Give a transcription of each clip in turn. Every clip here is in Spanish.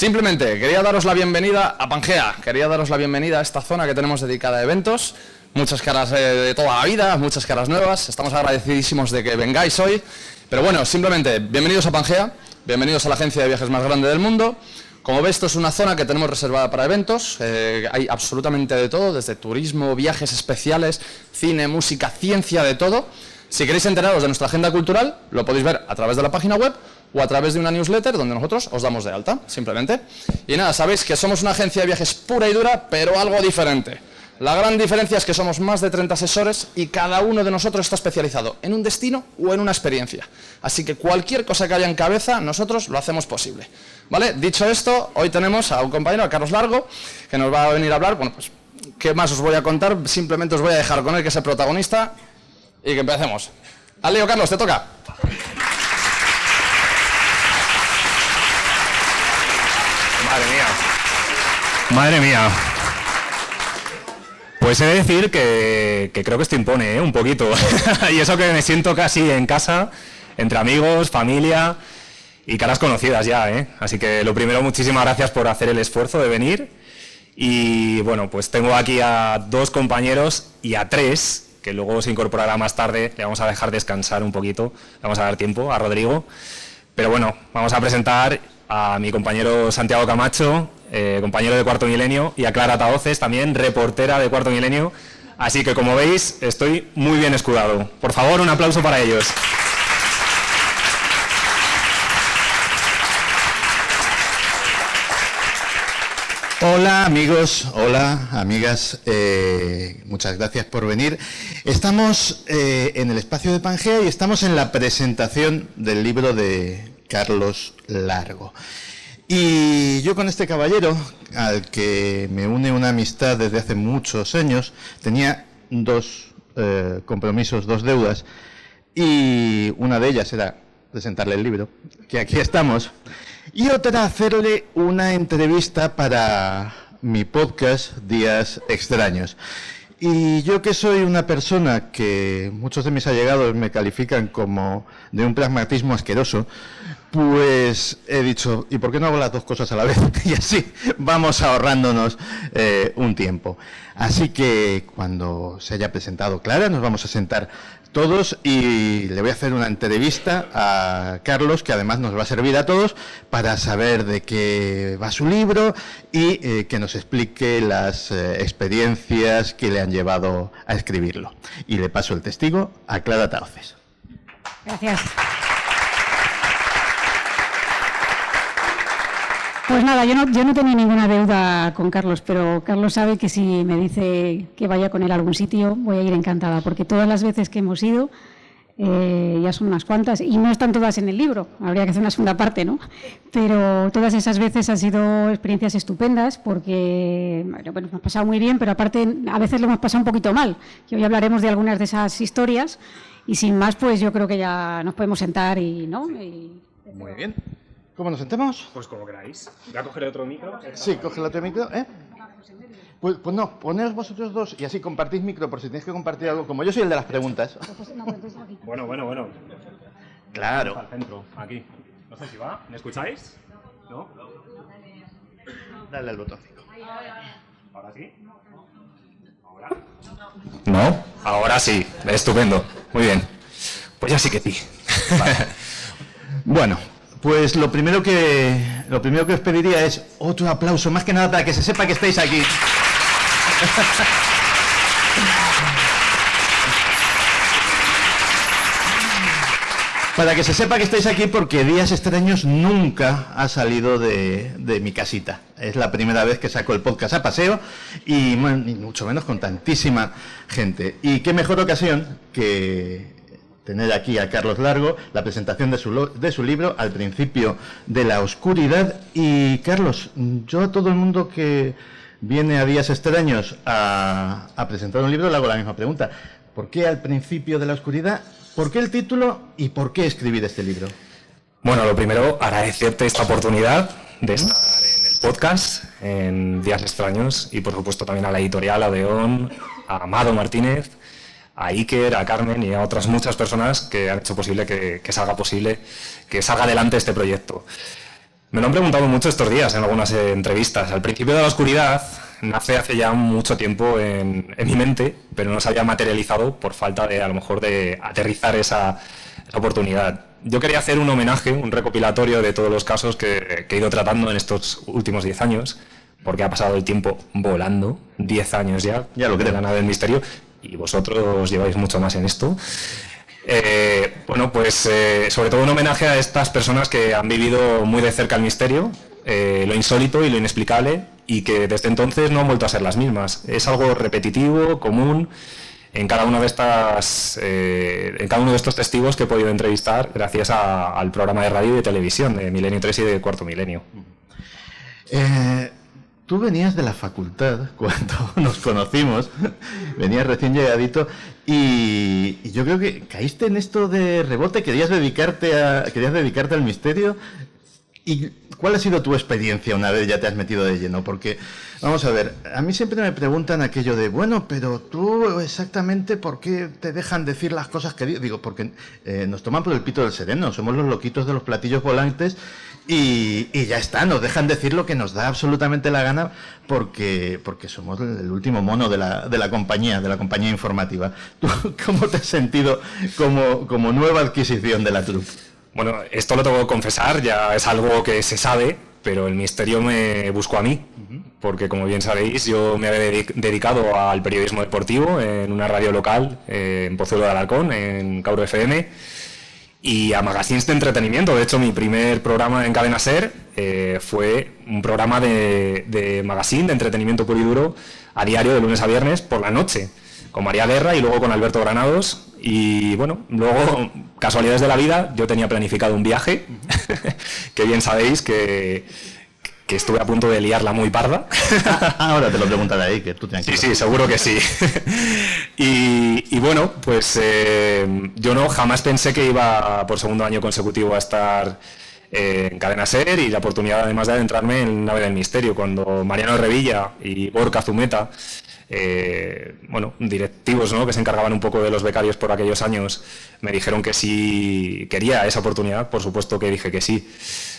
Simplemente quería daros la bienvenida a Pangea, quería daros la bienvenida a esta zona que tenemos dedicada a eventos. Muchas caras de toda la vida, muchas caras nuevas, estamos agradecidísimos de que vengáis hoy. Pero bueno, simplemente, bienvenidos a Pangea, bienvenidos a la agencia de viajes más grande del mundo. Como veis, esto es una zona que tenemos reservada para eventos, hay absolutamente de todo, desde turismo, viajes especiales, cine, música, ciencia, de todo. Si queréis enteraros de nuestra agenda cultural, lo podéis ver a través de la página web o a través de una newsletter donde nosotros os damos de alta, simplemente. Y nada, sabéis que somos una agencia de viajes pura y dura, pero algo diferente. La gran diferencia es que somos más de 30 asesores y cada uno de nosotros está especializado en un destino o en una experiencia. Así que cualquier cosa que haya en cabeza, nosotros lo hacemos posible. ¿Vale? Dicho esto, hoy tenemos a un compañero, a Carlos Largo, que nos va a venir a hablar. Bueno, pues, ¿qué más os voy a contar? Simplemente os voy a dejar con él, que es el protagonista, y que empecemos. Al lío, Carlos, te toca. Madre mía. Madre mía. Pues he de decir que creo que esto impone, un poquito. Y eso que me siento casi en casa, entre amigos, familia y caras conocidas ya, Así que lo primero, muchísimas gracias por hacer el esfuerzo de venir. Y bueno, pues tengo aquí a dos compañeros y a tres, que luego se incorporará más tarde. Le vamos a dejar descansar un poquito, le vamos a dar tiempo a Rodrigo. Pero bueno, vamos a presentar a mi compañero Santiago Camacho, compañero de Cuarto Milenio, y a Clara Tahoces, también reportera de Cuarto Milenio. Así que, como veis, estoy muy bien escudado. Por favor, un aplauso para ellos. Hola amigos, hola amigas, muchas gracias por venir. Estamos en el espacio de Pangea y estamos en la presentación del libro de Carlos Largo. Y yo con este caballero, al que me une una amistad desde hace muchos años, tenía dos compromisos, dos deudas, y una de ellas era presentarle el libro, que aquí estamos, y otra hacerle una entrevista para mi podcast Días Extraños. Y yo, que soy una persona que muchos de mis allegados me califican como de un pragmatismo asqueroso, pues he dicho, ¿y por qué no hago las dos cosas a la vez? Y así vamos ahorrándonos un tiempo. Así que cuando se haya presentado Clara, nos vamos a sentar todos y le voy a hacer una entrevista a Carlos, que además nos va a servir a todos para saber de qué va su libro y que nos explique las experiencias que le han llevado a escribirlo. Y le paso el testigo a Clara Tahoces. Gracias. Pues nada, yo no tenía ninguna deuda con Carlos, pero Carlos sabe que si me dice que vaya con él a algún sitio, voy a ir encantada, porque todas las veces que hemos ido, ya son unas cuantas, y no están todas en el libro, habría que hacer una segunda parte, ¿no? Pero todas esas veces han sido experiencias estupendas, porque bueno, nos ha pasado muy bien, pero aparte a veces lo hemos pasado un poquito mal, y hoy hablaremos de algunas de esas historias, y sin más, pues yo creo que ya nos podemos sentar y, ¿no? Muy bien. ¿Cómo nos sentamos? Pues como queráis. Voy a coger otro micro. Sí, coge el otro micro, Pues no, poneos vosotros dos y así compartís micro por si tenéis que compartir algo. Como yo soy el de las preguntas. Bueno. Claro. Al centro, aquí. No sé si va. ¿Me escucháis? ¿No? Dale al botoncito. ¿Ahora sí? ¿Ahora? ¿No? Ahora sí. Estupendo. Muy bien. Pues ya sí que sí. Vale. Bueno. Pues lo primero que os pediría es otro aplauso, más que nada para que se sepa que estáis aquí. Para que se sepa que estáis aquí, porque Días Extraños nunca ha salido de mi casita. Es la primera vez que saco el podcast a paseo y mucho menos con tantísima gente. Y qué mejor ocasión que tener aquí a Carlos Largo, la presentación de su libro, Al principio de la oscuridad. Y Carlos, yo a todo el mundo que viene a Días Extraños a presentar un libro le hago la misma pregunta. ¿Por qué Al principio de la oscuridad? ¿Por qué el título? ¿Y por qué escribir este libro? Bueno, lo primero, agradecerte esta oportunidad de estar en el podcast, en Días Extraños, y por supuesto también a la editorial, a Odeón, a Amado Martínez, a Iker, a Carmen y a otras muchas personas que han hecho posible que salga adelante este proyecto. Me lo han preguntado mucho estos días en algunas entrevistas. Al principio de la oscuridad nace hace ya mucho tiempo en mi mente, pero no se había materializado por falta de, a lo mejor, de aterrizar esa oportunidad. Yo quería hacer un homenaje, un recopilatorio de todos los casos que he ido tratando en estos últimos 10 años, porque ha pasado el tiempo volando, 10 años ya lo creo. de la nave del misterio, y vosotros lleváis mucho más en esto. Sobre todo un homenaje a estas personas que han vivido muy de cerca el misterio, lo insólito y lo inexplicable, y que desde entonces no han vuelto a ser las mismas. Es algo repetitivo, común, en cada una de estas, en cada uno de estos testigos que he podido entrevistar gracias al programa de radio y de televisión de Milenio 3 y de Cuarto Milenio. Tú venías de la facultad cuando nos conocimos, venías recién llegadito y yo creo que caíste en esto de rebote, querías dedicarte al misterio. ¿Y cuál ha sido tu experiencia una vez ya te has metido de lleno? Porque, vamos a ver, a mí siempre me preguntan aquello de, bueno, pero tú exactamente ¿por qué te dejan decir las cosas que digo? Porque nos toman por el pito del sereno, somos los loquitos de los platillos volantes y ya está, nos dejan decir lo que nos da absolutamente la gana porque somos el último mono de la compañía informativa. ¿Tú cómo te has sentido como nueva adquisición de la troupe? Bueno, esto lo tengo que confesar, ya es algo que se sabe, pero el misterio me buscó a mí, porque como bien sabéis, yo me había dedicado al periodismo deportivo en una radio local, en Pozuelo de Alarcón, en Cauro FM, y a magazines de entretenimiento. De hecho, mi primer programa en Cadena SER fue un programa de magazine, de entretenimiento puro y duro, a diario de lunes a viernes por la noche, con María Guerra y luego con Alberto Granados. Y bueno, luego, casualidades de la vida, yo tenía planificado un viaje, que bien sabéis que estuve a punto de liarla muy parda. Ahora te lo preguntaré ahí, que tú tranquilo. Sí, seguro que sí. Y bueno, pues yo jamás pensé que iba por segundo año consecutivo a estar en Cadena SER, y la oportunidad además de adentrarme en Nave del Misterio, cuando Mariano Revilla y Gorka Zumeta, directivos, ¿no?, que se encargaban un poco de los becarios por aquellos años, me dijeron que sí quería esa oportunidad. Por supuesto que dije que sí,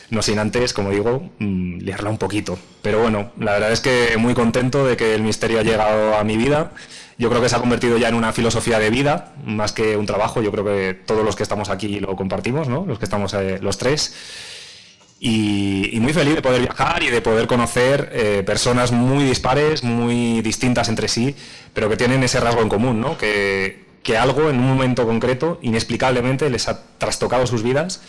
no sin antes, como digo, liarla un poquito. Pero bueno, la verdad es que muy contento de que el misterio ha llegado a mi vida. Yo creo que se ha convertido ya en una filosofía de vida, más que un trabajo. Yo creo que todos los que estamos aquí lo compartimos, ¿no?, los que estamos los tres. Y muy feliz de poder viajar y de poder conocer personas muy dispares, muy distintas entre sí, pero que tienen ese rasgo en común, ¿no?, que algo en un momento concreto, inexplicablemente, les ha trastocado sus vidas.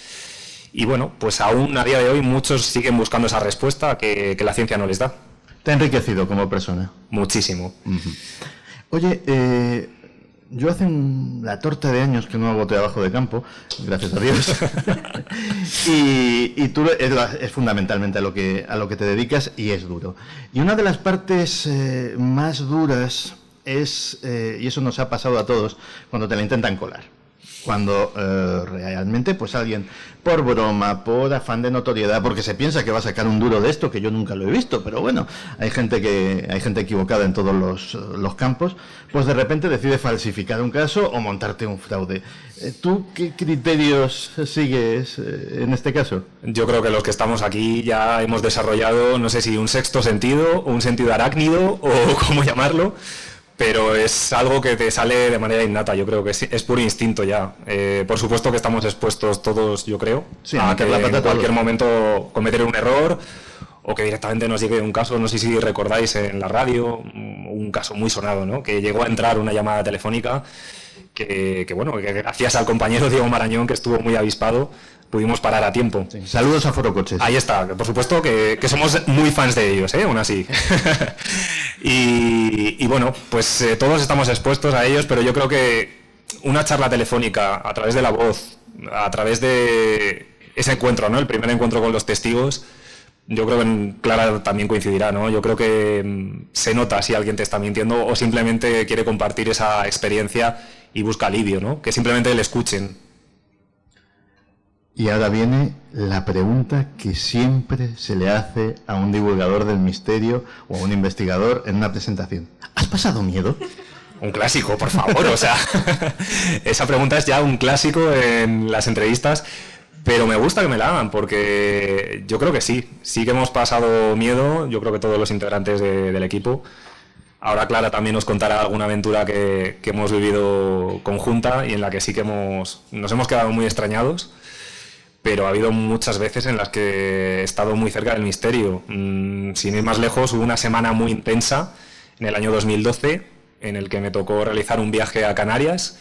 Y bueno, pues aún a día de hoy muchos siguen buscando esa respuesta que la ciencia no les da. ¿Te ha enriquecido como persona? Muchísimo. Oye, yo hace la torta de años que no hago trabajo de campo, gracias a Dios, y tú es fundamentalmente a lo que te dedicas, y es duro. Y una de las partes más duras es, y eso nos ha pasado a todos, cuando te la intentan colar. Cuando realmente pues alguien, por broma, por afán de notoriedad, porque se piensa que va a sacar un duro de esto, que yo nunca lo he visto, pero bueno, hay gente equivocada en todos los campos, pues de repente decide falsificar un caso o montarte un fraude. ¿Tú qué criterios sigues en este caso? Yo creo que los que estamos aquí ya hemos desarrollado, no sé si un sexto sentido, un sentido arácnido o cómo llamarlo, pero es algo que te sale de manera innata. Yo creo que es puro instinto ya. Por supuesto que estamos expuestos todos, yo creo, sí, a que en cualquier momento cometer un error, o que directamente nos llegue un caso. No sé si recordáis en la radio un caso muy sonado, ¿no?, que llegó a entrar una llamada telefónica que gracias al compañero Diego Marañón, que estuvo muy avispado, pudimos parar a tiempo. Sí. Saludos a Foro Coches. Ahí está, por supuesto que somos muy fans de ellos, aún así. y bueno, pues todos estamos expuestos a ellos, pero yo creo que una charla telefónica a través de la voz, a través de ese encuentro, ¿no?, el primer encuentro con los testigos, yo creo que Clara también coincidirá, ¿no? Yo creo que se nota si alguien te está mintiendo o simplemente quiere compartir esa experiencia y busca alivio, ¿no?, que simplemente le escuchen. Y ahora viene la pregunta que siempre se le hace a un divulgador del misterio o a un investigador en una presentación. ¿Has pasado miedo? Un clásico, por favor, o sea, esa pregunta es ya un clásico en las entrevistas, Pero me gusta que me la hagan porque yo creo que sí que hemos pasado miedo, yo creo que todos los integrantes del equipo. Ahora Clara también nos contará alguna aventura que hemos vivido conjunta y en la que sí que nos hemos quedado muy extrañados, pero ha habido muchas veces en las que he estado muy cerca del misterio. Sin ir más lejos, hubo una semana muy intensa en el año 2012 en el que me tocó realizar un viaje a Canarias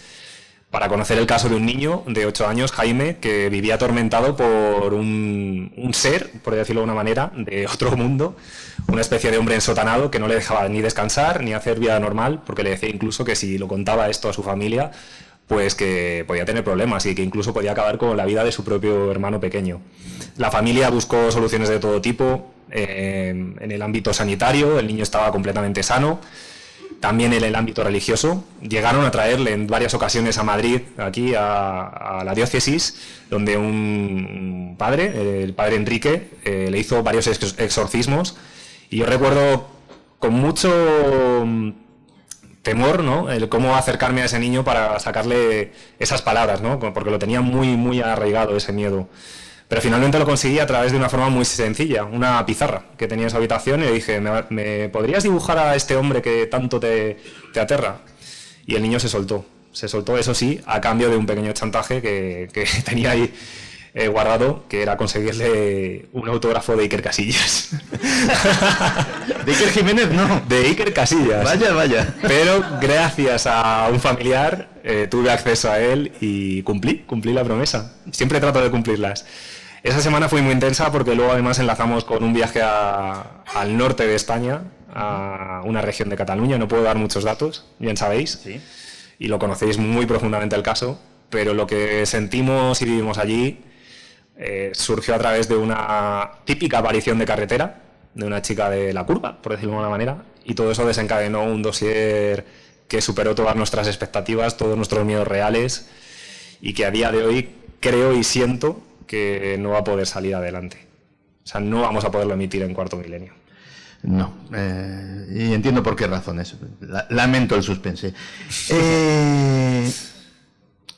para conocer el caso de un niño de 8 años, Jaime, que vivía atormentado por un ser, por decirlo de una manera, de otro mundo, una especie de hombre ensotanado que no le dejaba ni descansar ni hacer vida normal, porque le decía incluso que si lo contaba esto a su familia, pues que podía tener problemas y que incluso podía acabar con la vida de su propio hermano pequeño. La familia buscó soluciones de todo tipo, en el ámbito sanitario, el niño estaba completamente sano. También en el ámbito religioso, llegaron a traerle en varias ocasiones a Madrid, aquí a la diócesis, donde un padre, el padre Enrique, le hizo varios exorcismos. Y yo recuerdo con mucho temor, ¿no?, el cómo acercarme a ese niño para sacarle esas palabras, ¿no?, porque lo tenía muy, muy arraigado ese miedo. Pero finalmente lo conseguí a través de una forma muy sencilla, una pizarra que tenía en su habitación, y le dije, ¿me podrías dibujar a este hombre que tanto te aterra? Y el niño se soltó, eso sí, a cambio de un pequeño chantaje que tenía ahí guardado, que era conseguirle un autógrafo de Iker Casillas. ¿De Iker Jiménez? No. De Iker Casillas. Vaya. Pero gracias a un familiar tuve acceso a él y cumplí la promesa. Siempre trato de cumplirlas. Esa semana fue muy intensa porque luego además enlazamos con un viaje al norte de España, a una región de Cataluña. No puedo dar muchos datos, bien sabéis, Sí. Y lo conocéis muy profundamente el caso, pero lo que sentimos y vivimos allí surgió a través de una típica aparición de carretera, de una chica de la curva, por decirlo de alguna manera, y todo eso desencadenó un dossier que superó todas nuestras expectativas, todos nuestros miedos reales, y que a día de hoy creo y siento que no va a poder salir adelante. O sea, no vamos a poderlo emitir en Cuarto Milenio. No, y entiendo por qué razones. Lamento el suspense.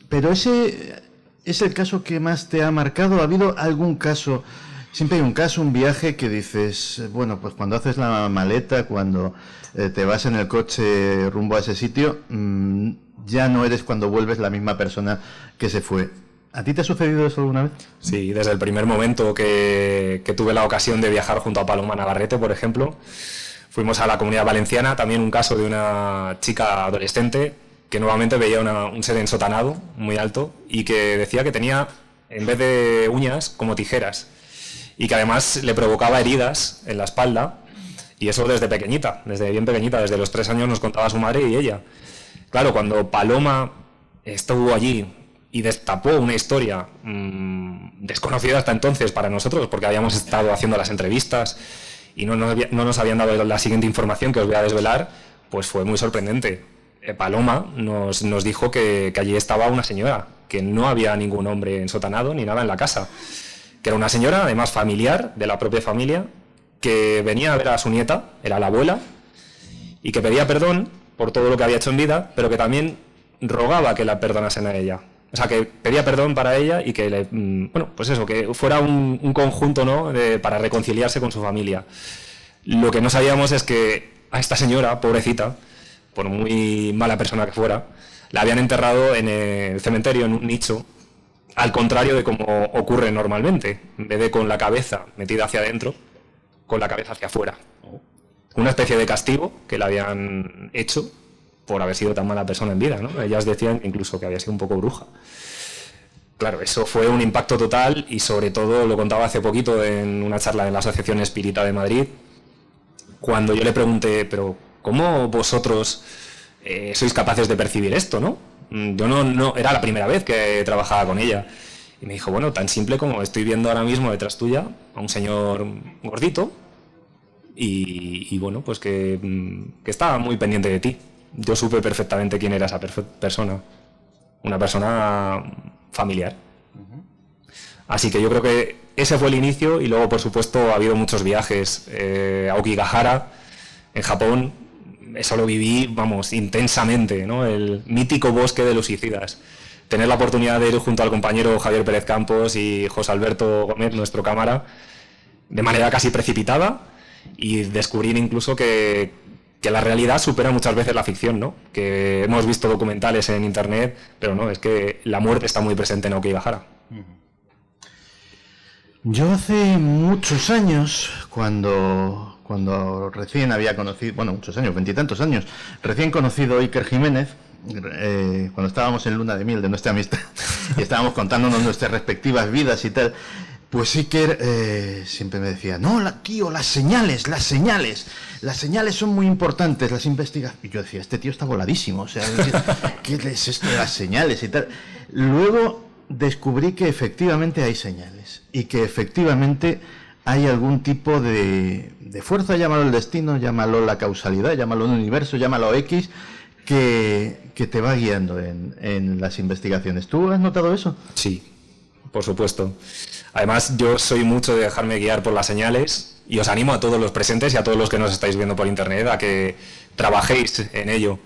Pero ese es el caso que más te ha marcado. ¿Ha habido algún caso? Siempre hay un caso, un viaje que dices, bueno, pues cuando haces la maleta, cuando te vas en el coche rumbo a ese sitio, ya no eres cuando vuelves la misma persona que se fue. ¿A ti te ha sucedido eso alguna vez? Sí, desde el primer momento que tuve la ocasión de viajar junto a Paloma Navarrete, por ejemplo, fuimos a la Comunidad Valenciana, también un caso de una chica adolescente que nuevamente veía un ser ensotanado, muy alto, y que decía que tenía, en vez de uñas, como tijeras, y que además le provocaba heridas en la espalda, y eso desde pequeñita, desde bien pequeñita, desde los 3 años nos contaba su madre y ella. Claro, cuando Paloma estuvo allí y destapó una historia desconocida hasta entonces para nosotros, porque habíamos estado haciendo las entrevistas y no nos habían dado la siguiente información que os voy a desvelar, pues fue muy sorprendente. Paloma nos dijo que allí estaba una señora, que no había ningún hombre ensotanado ni nada en la casa, que era una señora, además familiar, de la propia familia, que venía a ver a su nieta, era la abuela, y que pedía perdón por todo lo que había hecho en vida, pero que también rogaba que la perdonasen a ella. O sea, que pedía perdón para ella y que, pues eso, que fuera un conjunto, ¿no?, para reconciliarse con su familia. Lo que no sabíamos es que a esta señora, pobrecita, por muy mala persona que fuera, la habían enterrado en el cementerio, en un nicho, al contrario de como ocurre normalmente, en vez de con la cabeza metida hacia adentro, con la cabeza hacia afuera. Una especie de castigo que le habían hecho por haber sido tan mala persona en vida, ¿no? Ellas decían incluso que había sido un poco bruja. Claro, eso fue un impacto total y sobre todo lo contaba hace poquito en una charla en la Asociación Espírita de Madrid, cuando yo le pregunté, pero ¿cómo vosotros sois capaces de percibir esto, no? Yo no era la primera vez que trabajaba con ella. Y me dijo, bueno, tan simple como estoy viendo ahora mismo detrás tuya a un señor gordito y bueno, pues que estaba muy pendiente de ti. Yo supe perfectamente quién era esa persona. Una persona familiar. Así que yo creo que ese fue el inicio y luego, por supuesto, ha habido muchos viajes. A Okigahara, en Japón, eso lo viví, vamos, intensamente, ¿no? El mítico bosque de los suicidas. tener la oportunidad de ir junto al compañero Javier Pérez Campos y José Alberto Gómez, nuestro cámara, de manera casi precipitada, y descubrir incluso que la realidad supera muchas veces la ficción, ¿no? Que hemos visto documentales en internet, pero no, es que la muerte está muy presente en Oca y Bajara. Yo hace muchos años, cuando recién había conocido, bueno, muchos años, 20 y tantos años, recién conocido a Iker Jiménez, cuando estábamos en luna de miel de nuestra amistad y estábamos contándonos nuestras respectivas vidas y tal, pues Iker siempre me decía, no, tío, las señales son muy importantes, las investigaciones. Y yo decía, este tío está voladísimo, o sea, ¿qué es esto de las señales y tal? Luego descubrí que efectivamente hay señales y que efectivamente hay algún tipo de fuerza, llámalo el destino, llámalo la causalidad, llámalo el universo, llámalo X, que te va guiando en las investigaciones. ¿Tú has notado eso? Sí, por supuesto. Además, yo soy mucho de dejarme guiar por las señales y os animo a todos los presentes y a todos los que nos estáis viendo por internet a que trabajéis en ello,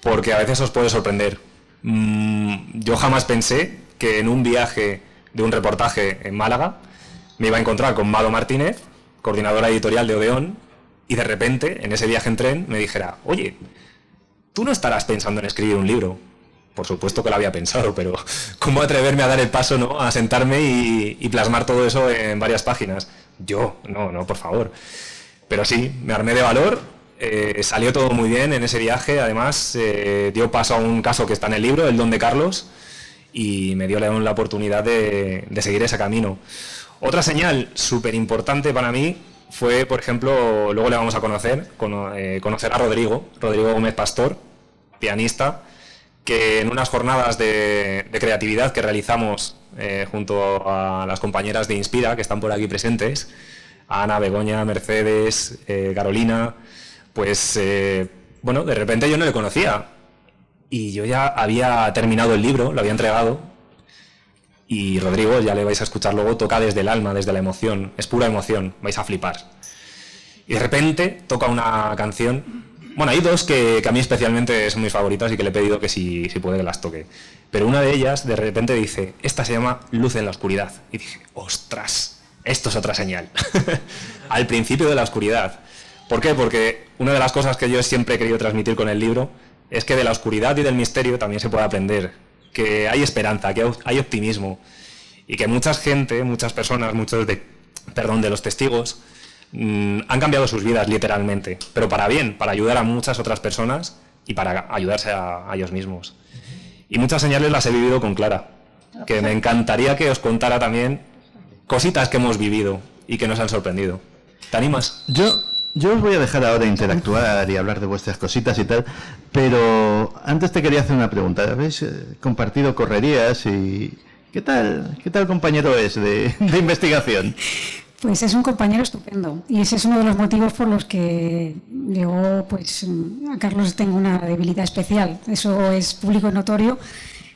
porque a veces os puede sorprender. Yo jamás pensé que en un viaje de un reportaje en Málaga me iba a encontrar con Mado Martínez, coordinadora editorial de Odeón, y de repente, en ese viaje en tren, me dijera, oye, ¿tú no estarás pensando en escribir un libro? Por supuesto que lo había pensado, pero ¿cómo atreverme a dar el paso, ¿no?, a sentarme y plasmar todo eso en varias páginas? Yo, no, por favor. Pero sí, me armé de valor, salió todo muy bien en ese viaje, además dio paso a un caso que está en el libro, El don de Carlos, y me dio la oportunidad de seguir ese camino. Otra señal súper importante para mí fue, por ejemplo, luego le vamos a conocer a Rodrigo Gómez Pastor, pianista, que en unas jornadas de creatividad que realizamos junto a las compañeras de Inspira, que están por aquí presentes, Ana, Begoña, Mercedes, Carolina, pues bueno, de repente yo no le conocía y yo ya había terminado el libro, lo había entregado, y Rodrigo, ya le vais a escuchar luego, toca desde el alma, desde la emoción, es pura emoción, vais a flipar. Y de repente toca una canción. Bueno, hay dos que a mí especialmente son mis favoritas y que le he pedido que si puede que las toque. Pero una de ellas, de repente dice, esta se llama Luz en la oscuridad. Y dije, ostras, esto es otra señal. Al principio de la oscuridad. ¿Por qué? Porque una de las cosas que yo siempre he querido transmitir con el libro es que de la oscuridad y del misterio también se puede aprender. Que hay esperanza, que hay optimismo. Y que muchas personas, de los testigos, han cambiado sus vidas literalmente, pero para bien, para ayudar a muchas otras personas y para ayudarse a ellos mismos. Y muchas señales las he vivido con Clara, que me encantaría que os contara también cositas que hemos vivido y que nos han sorprendido. ¿Te animas? Yo os voy a dejar ahora interactuar y hablar de vuestras cositas y tal, pero antes te quería hacer una pregunta. ¿Habéis compartido correrías y qué tal compañero es de investigación? Pues es un compañero estupendo y ese es uno de los motivos por los que yo, pues, a Carlos tengo una debilidad especial. Eso es público y notorio.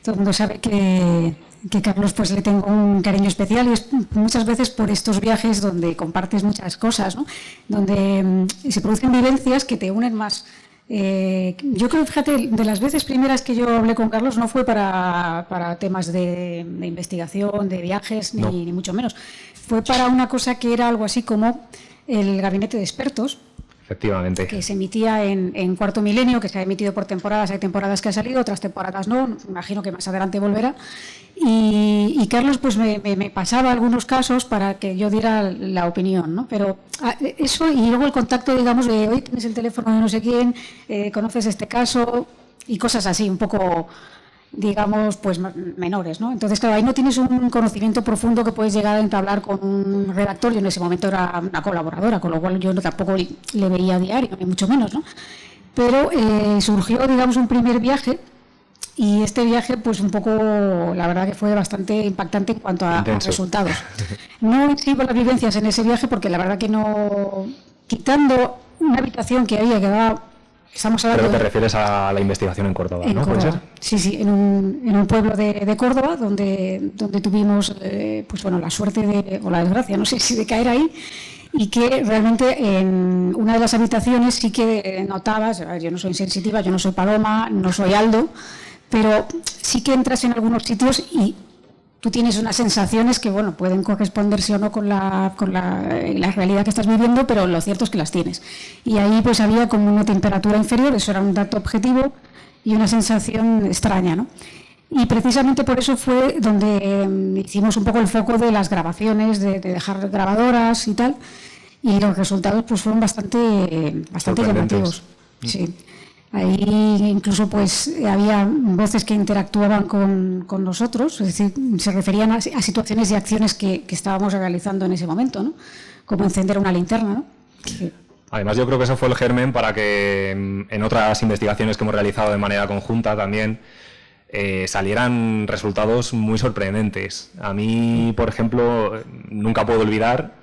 Todo el mundo sabe que Carlos, pues, le tengo un cariño especial y es muchas veces por estos viajes donde compartes muchas cosas, ¿no? Donde se producen vivencias que te unen más. Yo creo, fíjate, de las veces primeras que yo hablé con Carlos no fue para temas de investigación, de viajes, no, ni mucho menos. Fue para una cosa que era algo así como el Gabinete de Expertos. Efectivamente. Que se emitía en Cuarto Milenio, que se ha emitido por temporadas. Hay temporadas que ha salido, otras temporadas no. Me imagino que más adelante volverá. Y Carlos, pues, me pasaba algunos casos para que yo diera la opinión, ¿no? Pero eso, y luego el contacto, digamos, de hoy tienes el teléfono de no sé quién, conoces este caso y cosas así, un poco, digamos, pues menores, ¿no? Entonces, claro, ahí no tienes un conocimiento profundo que puedes llegar a entablar con un redactor. Yo en ese momento era una colaboradora, con lo cual yo tampoco le veía a diario, ni mucho menos, ¿no? Pero surgió, digamos, un primer viaje, y este viaje, pues, un poco, la verdad que fue bastante impactante en cuanto a resultados. No sigo las vivencias en ese viaje porque la verdad que no, quitando una habitación que había que daba. Estamos hablando. Pero te refieres a la investigación en Córdoba, ¿no? Córdoba. ¿Puede ser? Sí, en un pueblo de Córdoba donde tuvimos, pues bueno, la suerte o la desgracia, no sé si de caer ahí, y que realmente en una de las habitaciones sí que notabas, yo no soy insensitiva, yo no soy Paloma, no soy Aldo, pero sí que entras en algunos sitios y tú tienes unas sensaciones que, bueno, pueden corresponderse o no con la realidad que estás viviendo, pero lo cierto es que las tienes. Y ahí pues había como una temperatura inferior, eso era un dato objetivo, y una sensación extraña, ¿no? Y precisamente por eso fue donde hicimos un poco el foco de las grabaciones, de dejar grabadoras y tal, y los resultados pues fueron bastante llamativos. Sí. Ahí incluso pues había voces que interactuaban con nosotros, es decir, se referían a situaciones y acciones que estábamos realizando en ese momento, ¿no? Como encender una linterna, ¿no? Sí. Además, yo creo que eso fue el germen para que en otras investigaciones que hemos realizado de manera conjunta también salieran resultados muy sorprendentes. A mí, por ejemplo, nunca puedo olvidar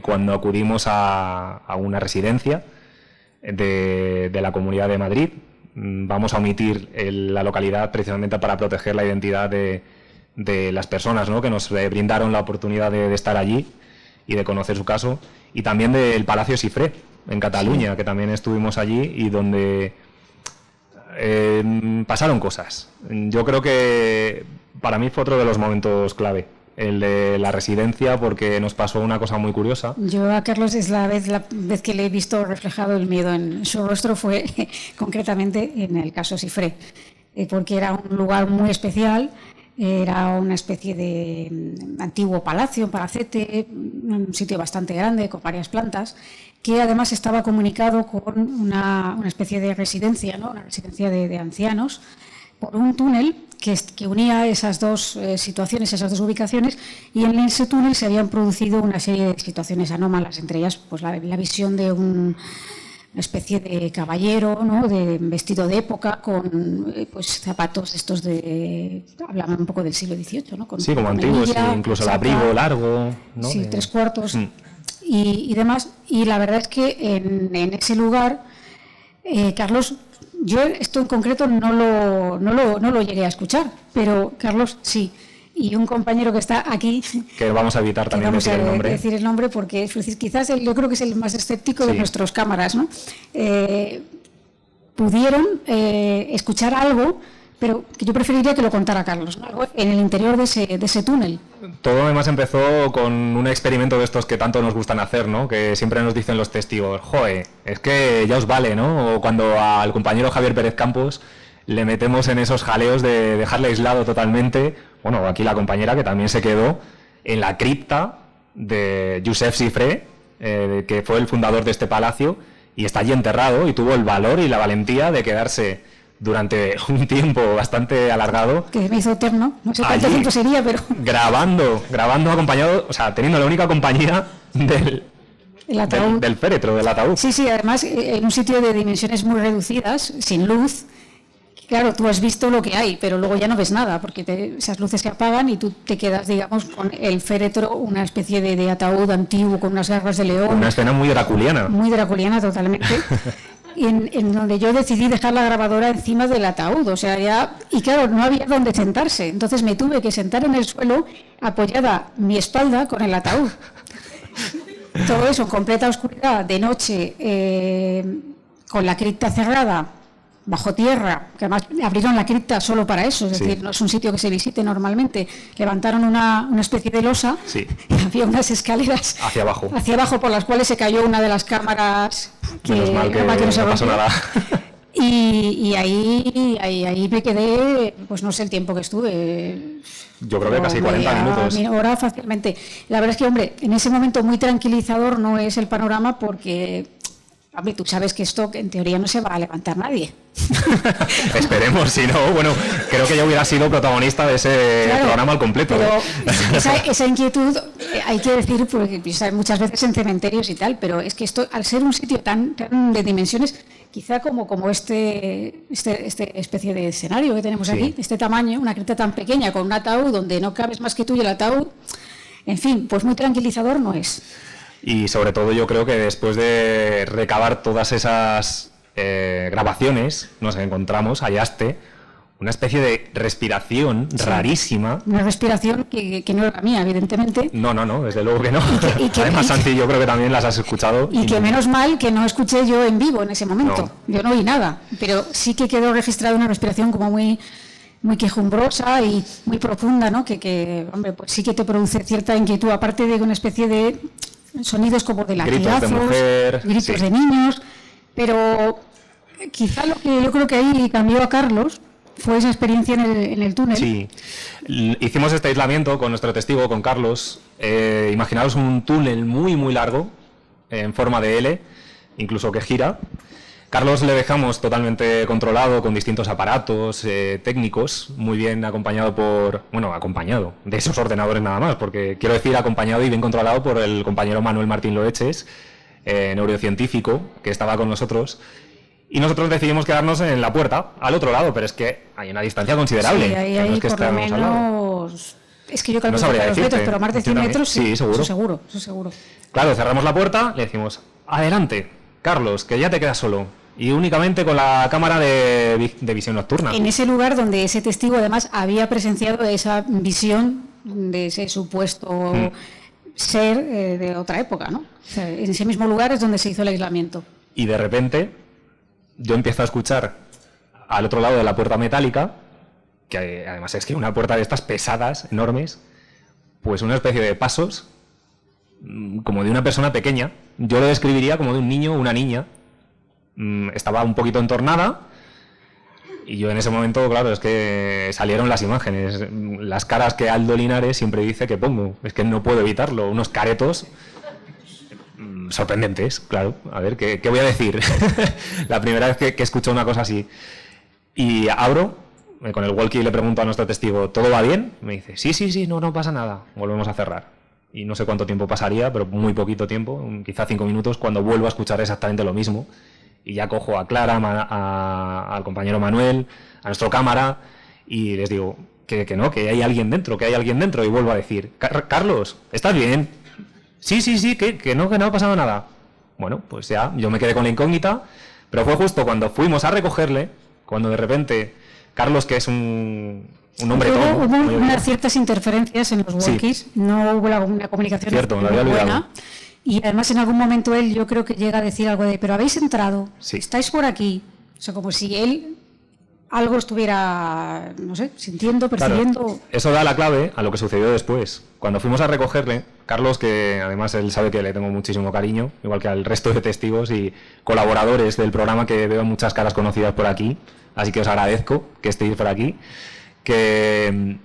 cuando acudimos a una residencia de la Comunidad de Madrid. Vamos a omitir la localidad precisamente para proteger la identidad de las personas, ¿no?, que nos brindaron la oportunidad de estar allí y de conocer su caso, y también del Palacio Cifré, en Cataluña, sí, que también estuvimos allí y donde pasaron cosas. Yo creo que para mí fue otro de los momentos clave, el de la residencia, porque nos pasó una cosa muy curiosa. Yo a Carlos es la vez que le he visto reflejado el miedo en su rostro fue concretamente en el caso Cifré, porque era un lugar muy especial, era una especie de antiguo palacio, un palacete, un sitio bastante grande con varias plantas, que además estaba comunicado con una especie de residencia, ¿no?, una residencia de ancianos, por un túnel que unía esas dos situaciones, esas dos ubicaciones, y en ese túnel se habían producido una serie de situaciones anómalas, entre ellas pues la visión de una especie de caballero, ¿no?, de vestido de época, con pues zapatos estos hablaban un poco del siglo XVIII, ¿no? Sí, como antiguos, sí, incluso el abrigo largo, ¿no? Sí, 3/4 y demás. Y la verdad es que en ese lugar, Carlos, yo esto en concreto no lo llegué a escuchar, pero Carlos sí. Y un compañero que está aquí, que vamos a evitar también decir el nombre, porque quizás yo creo que es el más escéptico de nuestras cámaras, ¿no? Pudieron escuchar algo, pero que yo preferiría que lo contara Carlos, ¿no?, algo en el interior de ese túnel. Todo además empezó con un experimento de estos que tanto nos gustan hacer, ¿no?, que siempre nos dicen los testigos, joe, es que ya os vale, ¿no? O cuando al compañero Javier Pérez Campos le metemos en esos jaleos de dejarle aislado totalmente. Bueno, aquí la compañera que también se quedó en la cripta de Josep Cifré, que fue el fundador de este palacio, y está allí enterrado, y tuvo el valor y la valentía de quedarse durante un tiempo bastante alargado. Que me hizo eterno, no sé cuánto tiempo sería, pero... Grabando acompañado, o sea, teniendo la única compañía del féretro, del ataúd. Sí, sí, además en un sitio de dimensiones muy reducidas, sin luz. Claro, tú has visto lo que hay, pero luego ya no ves nada, porque esas luces se apagan y tú te quedas, digamos, con el féretro, una especie de ataúd antiguo con unas garras de león. Una escena muy draculiana. Muy draculiana, totalmente. en donde yo decidí dejar la grabadora encima del ataúd, o sea, y claro, no había dónde sentarse, entonces me tuve que sentar en el suelo, apoyada mi espalda con el ataúd. Todo eso en completa oscuridad, de noche, con la cripta cerrada, bajo tierra, que además abrieron la cripta solo para eso, es decir, no es un sitio que se visite normalmente. Levantaron una especie de losa, sí, y había unas escaleras hacia abajo por las cuales se cayó una de las cámaras. Menos mal que no se pasó nada. Y ahí me quedé, pues no sé el tiempo que estuve. Yo creo que casi 40 minutos. Hora fácilmente. La verdad es que, hombre, en ese momento muy tranquilizador no es el panorama, porque... Hombre, tú sabes que esto en teoría no se va a levantar nadie. Esperemos, si no, bueno, creo que ya hubiera sido protagonista de ese programa al completo. Pero esa inquietud hay que decir, porque muchas veces en cementerios y tal, pero es que esto, al ser un sitio tan de dimensiones, quizá como este especie de escenario que tenemos aquí, este tamaño, una cripta tan pequeña con un ataúd donde no cabes más que tú y el ataúd, en fin, pues muy tranquilizador no es. Y sobre todo yo creo que después de recabar todas esas grabaciones, nos encontramos, hallaste una especie de respiración rarísima. Una respiración que no era mía, evidentemente. No, desde luego que no. Además, Santi, yo creo que también las has escuchado. Y que menos mal que no escuché yo en vivo en ese momento. No. Yo no oí nada, pero sí que quedó registrada una respiración como muy muy quejumbrosa y muy profunda, ¿no? Que hombre, pues sí que te produce cierta inquietud, aparte de una especie de sonidos como de latigazos, gritos de mujer, gritos sí, de niños, pero quizá lo que yo creo que ahí cambió a Carlos fue esa experiencia en el túnel. Sí, hicimos este aislamiento con nuestro testigo, con Carlos. Imaginaos un túnel muy, muy largo, en forma de L, incluso que gira. Carlos le dejamos totalmente controlado con distintos aparatos técnicos, muy bien acompañado acompañado de esos ordenadores nada más, porque quiero decir acompañado y bien controlado por el compañero Manuel Martín Loeches, neurocientífico, que estaba con nosotros. Y nosotros decidimos quedarnos en la puerta, al otro lado, pero es que hay una distancia considerable. Sí, ahí no es que por lo menos... Es que yo calculo los metros, pero más de 100 metros sí, seguro. Eso seguro. Claro, cerramos la puerta, le decimos, adelante, Carlos, que ya te quedas solo. Y únicamente con la cámara de visión nocturna. En ese lugar donde ese testigo además había presenciado esa visión de ese supuesto ser de otra época, ¿no? O sea, en ese mismo lugar es donde se hizo el aislamiento. Y de repente yo empiezo a escuchar al otro lado de la puerta metálica, que además es que una puerta de estas pesadas, enormes, pues una especie de pasos como de una persona pequeña. Yo lo describiría como de un niño o una niña. Estaba un poquito entornada y yo en ese momento, claro, es que salieron las imágenes, las caras que Aldo Linares siempre dice que pongo, es que no puedo evitarlo, unos caretos sorprendentes, claro. A ver, ¿qué voy a decir? La primera vez que escucho una cosa así. Y abro, con el walkie le pregunto a nuestro testigo, ¿todo va bien? Me dice, sí, no pasa nada. Volvemos a cerrar. Y no sé cuánto tiempo pasaría, pero muy poquito tiempo, quizá 5 minutos, cuando vuelvo a escuchar exactamente lo mismo. Y ya cojo a Clara, al compañero Manuel, a nuestro cámara, y les digo que no, que hay alguien dentro, Y vuelvo a decir, Carlos, ¿estás bien? Sí, que no ha pasado nada. Bueno, pues ya, yo me quedé con la incógnita, pero fue justo cuando fuimos a recogerle, cuando de repente Carlos, que es un hombre todo... Hubo unas ciertas interferencias en los walkies, sí. No hubo una comunicación buena. Y además en algún momento él, yo creo que llega a decir algo de, pero habéis entrado, sí. Estáis por aquí. O sea, como si él algo estuviera, no sé, sintiendo, percibiendo. Claro, eso da la clave a lo que sucedió después. Cuando fuimos a recogerle, Carlos, que además él sabe que le tengo muchísimo cariño, igual que al resto de testigos y colaboradores del programa, que veo muchas caras conocidas por aquí, así que os agradezco que estéis por aquí, que,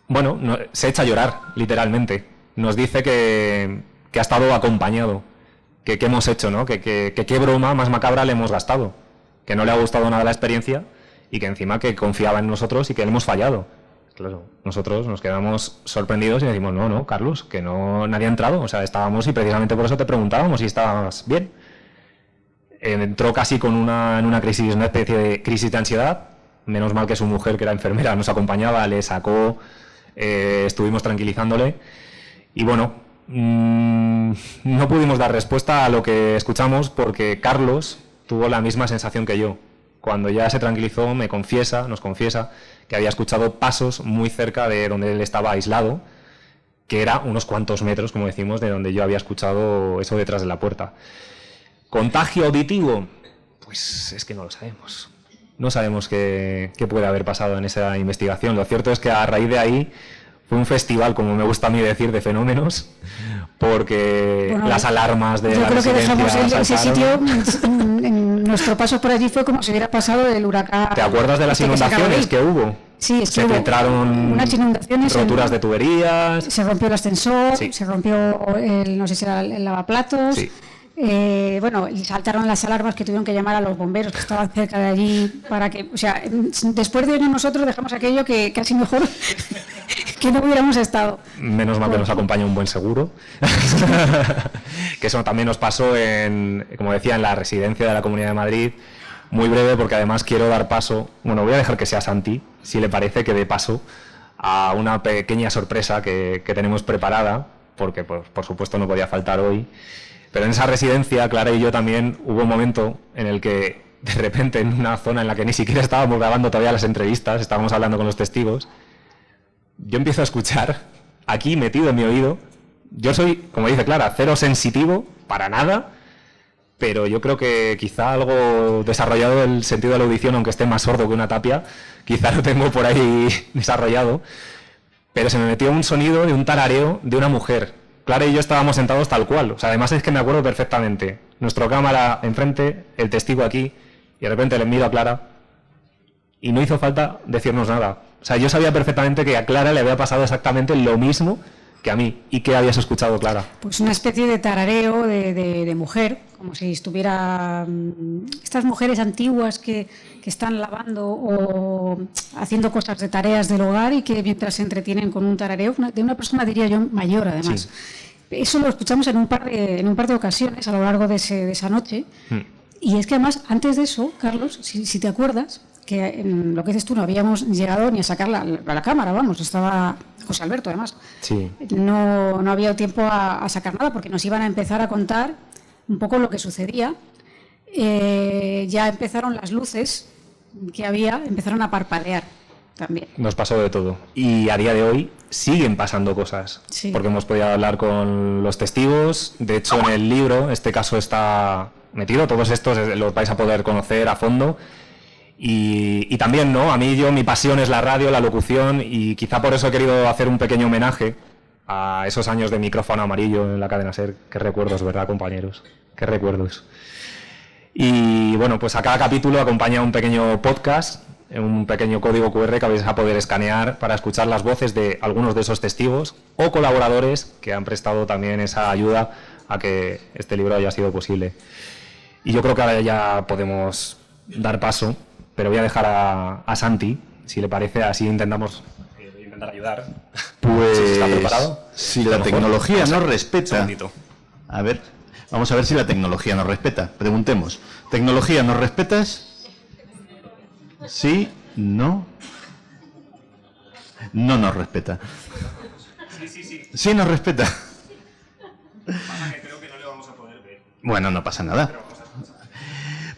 bueno, se echa a llorar, literalmente. Nos dice que ha estado acompañado, que hemos hecho, ¿no? Que qué broma más macabra le hemos gastado, que no le ha gustado nada la experiencia y que encima que confiaba en nosotros y que le hemos fallado. Claro, nosotros nos quedamos sorprendidos y decimos, no, Carlos, que nadie ha entrado, o sea, estábamos y precisamente por eso te preguntábamos si estabas bien. Entró casi en una crisis, una especie de crisis de ansiedad, menos mal que su mujer, que era enfermera, nos acompañaba, le sacó, estuvimos tranquilizándole y bueno, no pudimos dar respuesta a lo que escuchamos porque Carlos tuvo la misma sensación que yo. Cuando ya se tranquilizó, nos confiesa que había escuchado pasos muy cerca de donde él estaba aislado, que era unos cuantos metros, como decimos, de donde yo había escuchado eso detrás de la puerta. ¿Contagio auditivo? Pues es que no lo sabemos. No sabemos qué puede haber pasado en esa investigación. Lo cierto es que a raíz de ahí fue un festival, como me gusta a mí decir, de fenómenos, porque bueno, las alarmas de la residencia... Yo creo que dejamos ese sitio, en nuestro paso por allí fue como si hubiera pasado el huracán... ¿Te acuerdas de las inundaciones que hubo? Sí, es que se filtraron unas inundaciones, roturas de tuberías... Se rompió el ascensor, sí. Se rompió no sé si era el lavaplatos... Sí. Bueno, saltaron las alarmas que tuvieron que llamar a los bomberos que estaban cerca de allí para que, o sea, después de nosotros dejamos aquello que casi mejor que no hubiéramos estado. Menos mal que nos acompaña un buen seguro, que eso también nos pasó como decía, en la residencia de la Comunidad de Madrid, muy breve porque además quiero dar paso, bueno, voy a dejar que sea Santi, si le parece que dé paso a una pequeña sorpresa que tenemos preparada, porque por supuesto no podía faltar hoy. Pero en esa residencia, Clara y yo también, hubo un momento en el que, de repente, en una zona en la que ni siquiera estábamos grabando todavía las entrevistas, estábamos hablando con los testigos, yo empiezo a escuchar, aquí metido en mi oído, yo soy, como dice Clara, cero sensitivo, para nada, pero yo creo que quizá algo desarrollado el sentido de la audición, aunque esté más sordo que una tapia, quizá lo tengo por ahí desarrollado, pero se me metió un sonido de un tarareo de una mujer. Clara y yo estábamos sentados tal cual, o sea, además es que me acuerdo perfectamente. Nuestra cámara enfrente, el testigo aquí, y de repente le miro a Clara y no hizo falta decirnos nada. O sea, yo sabía perfectamente que a Clara le había pasado exactamente lo mismo que a mí. ¿Y qué habías escuchado, Clara? Pues una especie de tarareo de mujer, como si estuviera... Estas mujeres antiguas que están lavando o haciendo cosas de tareas del hogar y que mientras se entretienen con un tarareo, de una persona, diría yo, mayor además. Sí. Eso lo escuchamos en un par de ocasiones a lo largo de esa noche. Y es que además, antes de eso, Carlos, si te acuerdas, que en lo que dices tú no habíamos llegado ni a sacar la cámara, vamos, estaba José Alberto además. Sí. No había tiempo a sacar nada porque nos iban a empezar a contar un poco lo que sucedía. Ya empezaron las luces que había, empezaron a parpadear también. Nos pasó de todo. Y a día de hoy siguen pasando cosas. Sí. Porque hemos podido hablar con los testigos. De hecho, en el libro este caso está metido. Todos estos los vais a poder conocer a fondo. Y también, ¿no? A mí mi pasión es la radio, la locución, y quizá por eso he querido hacer un pequeño homenaje a esos años de micrófono amarillo en la cadena SER. Qué recuerdos, ¿verdad, compañeros? Qué recuerdos. Y bueno, pues a cada capítulo acompaña un pequeño podcast, un pequeño código QR que vais a poder escanear para escuchar las voces de algunos de esos testigos o colaboradores que han prestado también esa ayuda a que este libro haya sido posible. Y yo creo que ahora ya podemos dar paso, pero voy a dejar a Santi, si le parece, así intentamos voy a intentar ayudar. Pues, ¿Está preparado? Si la tecnología nos respeta... A ver, vamos a ver si la tecnología nos respeta. Preguntemos, ¿tecnología nos respetas? ¿Sí? ¿No? No nos respeta. Sí. Sí nos respeta. Pasa que creo que no le vamos a poder ver. Bueno, no pasa nada.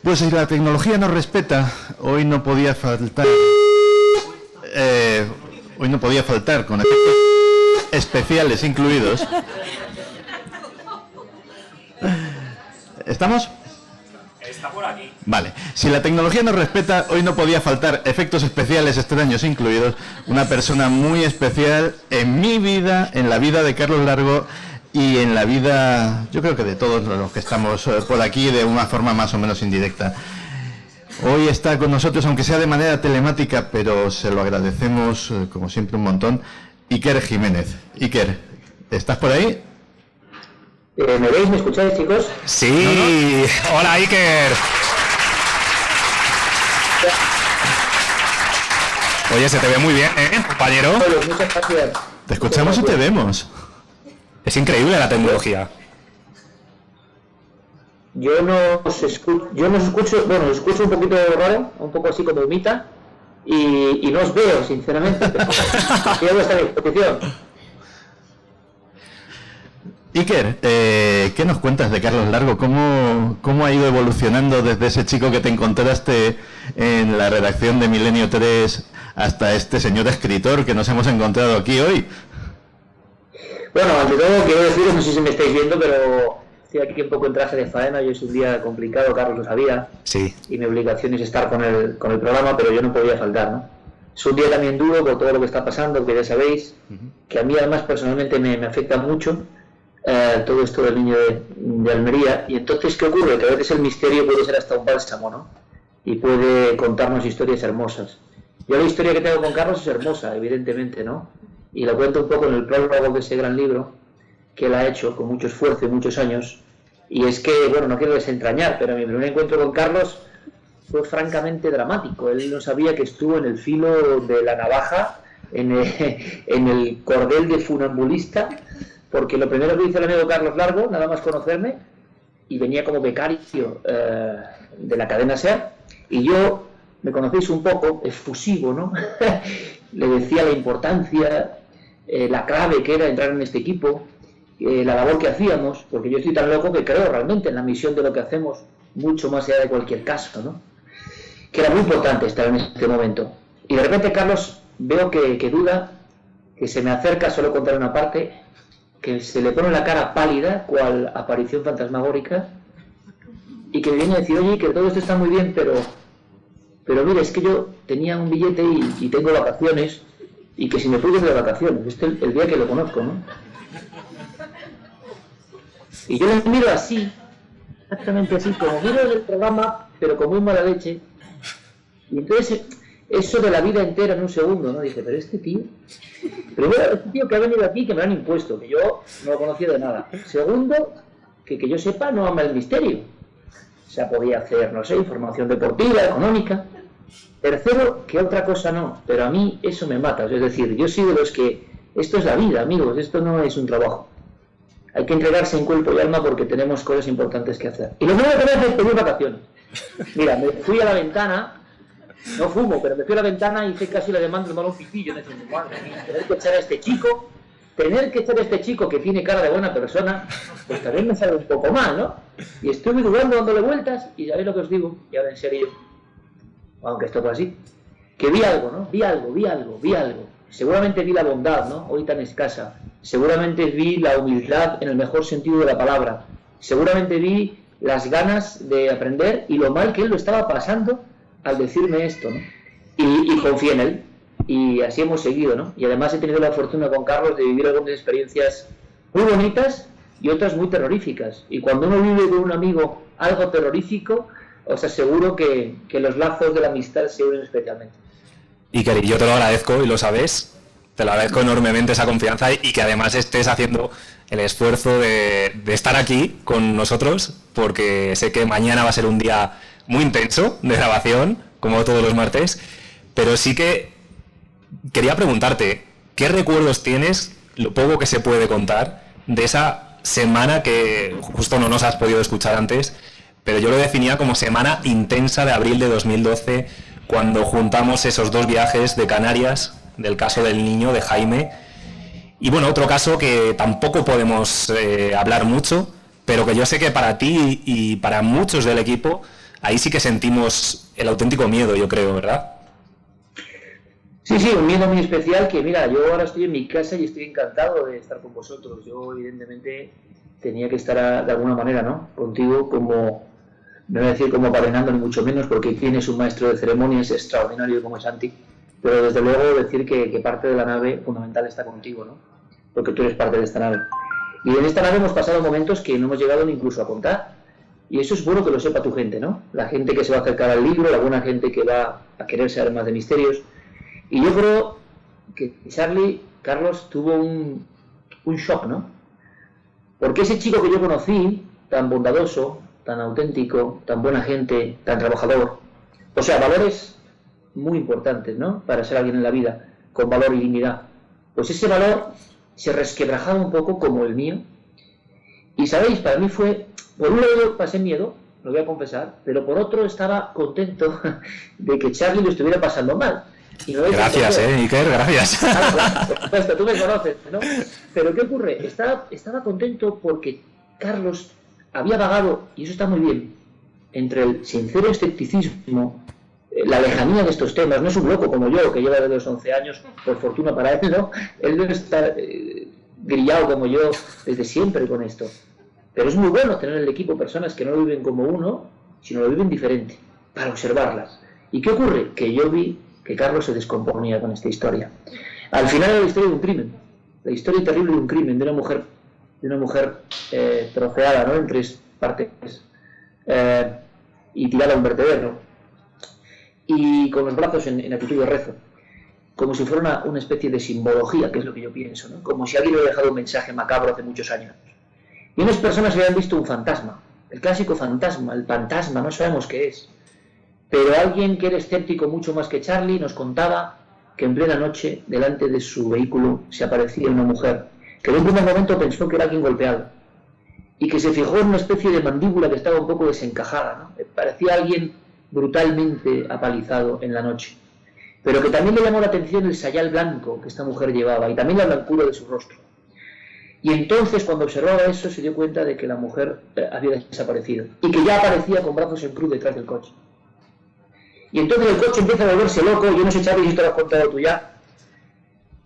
Pues si la tecnología nos respeta, hoy no podía faltar... con efectos especiales incluidos. ¿Estamos? Está por aquí. Vale. Si la tecnología nos respeta, hoy no podía faltar efectos especiales extraños incluidos. Una persona muy especial en mi vida, en la vida de Carlos Largo y en la vida, yo creo que de todos los que estamos por aquí de una forma más o menos indirecta. Hoy está con nosotros, aunque sea de manera telemática, pero se lo agradecemos como siempre un montón, Iker Jiménez. Iker, ¿estás por ahí? ¿Me veis? ¿Me escucháis, chicos? Sí. ¿No? Hola, Iker. Oye, se te ve muy bien, compañero? Muchas gracias. ¿Te escuchamos y te vemos? Es increíble la tecnología. Yo no os escucho, bueno, os escucho un poquito raro, un poco así como humita, y no os veo, sinceramente, pero estoy a vuestra disposición. Iker, ¿qué nos cuentas de Carlos Largo? ¿Cómo ha ido evolucionando desde ese chico que te encontraste en la redacción de Milenio 3 hasta este señor escritor que nos hemos encontrado aquí hoy? Bueno, ante todo quiero deciros, no sé si me estáis viendo, pero estoy aquí un poco en traje de faena. Hoy es un día complicado, Carlos lo sabía. Sí. Y mi obligación es estar con el programa, pero yo no podía faltar, ¿no? Es un día también duro por todo lo que está pasando, que ya sabéis, que a mí además personalmente me afecta mucho. Todo esto del niño de Almería. Y entonces, ¿qué ocurre? Que a veces el misterio puede ser hasta un bálsamo, ¿no? Y puede contarnos historias hermosas. Yo la historia que tengo con Carlos es hermosa, evidentemente, ¿no? Y la cuento un poco en el prólogo de ese gran libro que él ha hecho con mucho esfuerzo y muchos años. Y es que, bueno, no quiero desentrañar, pero mi primer encuentro con Carlos fue francamente dramático. Él no sabía que estuvo en el filo de la navaja, en el cordel de funambulista, porque lo primero que hizo el amigo Carlos Largo, nada más conocerme, y venía como becario de la cadena SER, y yo, me conocéis un poco, efusivo, ¿no? Le decía la importancia, la clave que era entrar en este equipo, la labor que hacíamos, porque yo estoy tan loco que creo realmente en la misión de lo que hacemos, mucho más allá de cualquier caso, ¿no? Que era muy importante estar en este momento. Y de repente, Carlos, veo que duda, que se me acerca, solo contar una parte, que se le pone la cara pálida, cual aparición fantasmagórica, y que me viene a decir, oye, que todo esto está muy bien, pero mira, es que yo tenía un billete y tengo vacaciones, y que si me puedo ir de vacaciones, este es el día que lo conozco, ¿no? Y yo le miro así, exactamente así, como miro el programa, pero con muy mala leche, y entonces eso de la vida entera en un segundo, ¿no? Dije, pero este tío, primero, este tío que ha venido aquí, que me lo han impuesto, que yo no lo conocía de nada. Segundo, que yo sepa, no ama el misterio. O sea, podía hacer, no sé, información deportiva, económica. Tercero, que otra cosa no, pero a mí eso me mata. Es decir, yo soy de los que, esto es la vida, amigos, esto no es un trabajo. Hay que entregarse en cuerpo y alma porque tenemos cosas importantes que hacer. Y lo primero que hacer es pedir vacaciones. Mira, me fui a la ventana, no fumo, pero me fui a la ventana y hice casi la demanda de malo un pipillo. Me dije, madre mía, tener que echar a este chico que tiene cara de buena persona, pues también me sale un poco mal, ¿no? Y estuve dudando, dándole vueltas, y sabéis lo que os digo, y ahora en serio, aunque esto fue así, que vi algo, ¿no? Vi algo. Seguramente vi la bondad, ¿no? Hoy tan escasa. Seguramente vi la humildad en el mejor sentido de la palabra. Seguramente vi las ganas de aprender y lo mal que él lo estaba pasando al decirme esto, ¿no? Y confié en él. Y así hemos seguido, ¿no? Y además he tenido la fortuna con Carlos de vivir algunas experiencias muy bonitas y otras muy terroríficas. Y cuando uno vive con un amigo algo terrorífico, os aseguro que los lazos de la amistad se unen especialmente. Iker, yo te lo agradezco y lo sabes, te lo agradezco enormemente esa confianza y que además estés haciendo el esfuerzo de estar aquí con nosotros, porque sé que mañana va a ser un día muy intenso de grabación, como todos los martes, pero sí que quería preguntarte, ¿qué recuerdos tienes, lo poco que se puede contar, de esa semana que justo no nos has podido escuchar antes, pero yo lo definía como semana intensa de abril de 2012, cuando juntamos esos 2 viajes de Canarias, del caso del niño, de Jaime, y bueno, otro caso que tampoco podemos hablar mucho, pero que yo sé que para ti y para muchos del equipo, ahí sí que sentimos el auténtico miedo, yo creo, ¿verdad? Sí, un miedo muy especial que, mira, yo ahora estoy en mi casa y estoy encantado de estar con vosotros. Yo, evidentemente, tenía que estar de alguna manera, ¿no? Contigo como, no voy a decir como apadrinando ni mucho menos, porque tienes un maestro de ceremonias extraordinario como es Santi, pero desde luego decir que parte de la nave fundamental está contigo, ¿no? Porque tú eres parte de esta nave. Y en esta nave hemos pasado momentos que no hemos llegado ni incluso a contar. Y eso es bueno que lo sepa tu gente, ¿no? La gente que se va a acercar al libro, la buena gente que va a querer saber más de misterios. Y yo creo que Carlos tuvo un shock, ¿no? Porque ese chico que yo conocí, tan bondadoso, tan auténtico, tan buena gente, tan trabajador, o sea, valores muy importantes, ¿no? Para ser alguien en la vida, con valor y dignidad. Pues ese valor se resquebrajaba un poco como el mío. Y sabéis, para mí fue, por un lado pasé miedo, lo voy a confesar, pero por otro estaba contento de que Charlie lo estuviera pasando mal. Gracias, Iker, gracias. Claro, por supuesto, tú me conoces, ¿no? Pero ¿qué ocurre? Estaba contento porque Carlos había vagado, y eso está muy bien, entre el sincero escepticismo, la lejanía de estos temas. No es un loco como yo, que lleva desde los 11 años, por fortuna para él, ¿no? Él debe estar grillado como yo desde siempre con esto. Pero es muy bueno tener en el equipo personas que no lo viven como uno, sino lo viven diferente, para observarlas. ¿Y qué ocurre? Que yo vi que Carlos se descomponía con esta historia. Al final era la historia de un crimen, la historia terrible de un crimen, de una mujer troceada, ¿no?, en 3 partes y tirada a un vertedero y con los brazos en actitud de rezo, como si fuera una especie de simbología, que es lo que yo pienso, ¿no?, como si alguien le hubiera dejado un mensaje macabro hace muchos años. Y unas personas habían visto un fantasma, el clásico fantasma, el fantasma, no sabemos qué es. Pero alguien que era escéptico mucho más que Charlie nos contaba que en plena noche, delante de su vehículo, se aparecía una mujer que en un primer momento pensó que era alguien golpeado y que se fijó en una especie de mandíbula que estaba un poco desencajada, ¿no? Parecía alguien brutalmente apalizado en la noche. Pero que también le llamó la atención el sayal blanco que esta mujer llevaba y también la blancura de su rostro. Y entonces, cuando observaba eso, se dio cuenta de que la mujer había desaparecido y que ya aparecía con brazos en cruz detrás del coche. Y entonces el coche empieza a volverse loco. Yo no sé, Xavi, si te lo has contado tú ya,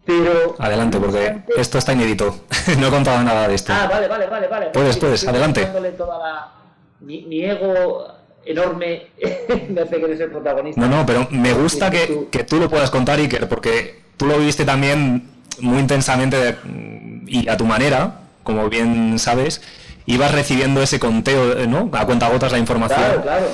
pero... Adelante, porque esto está inédito. No he contado nada de esto. Ah, vale. Puedes, adelante. mi ego enorme me hace querer ser protagonista. No, pero me gusta que tú lo puedas contar, Iker, porque tú lo viviste también muy intensamente y a tu manera, como bien sabes, ibas recibiendo ese conteo, ¿no? A cuentagotas la información. Claro.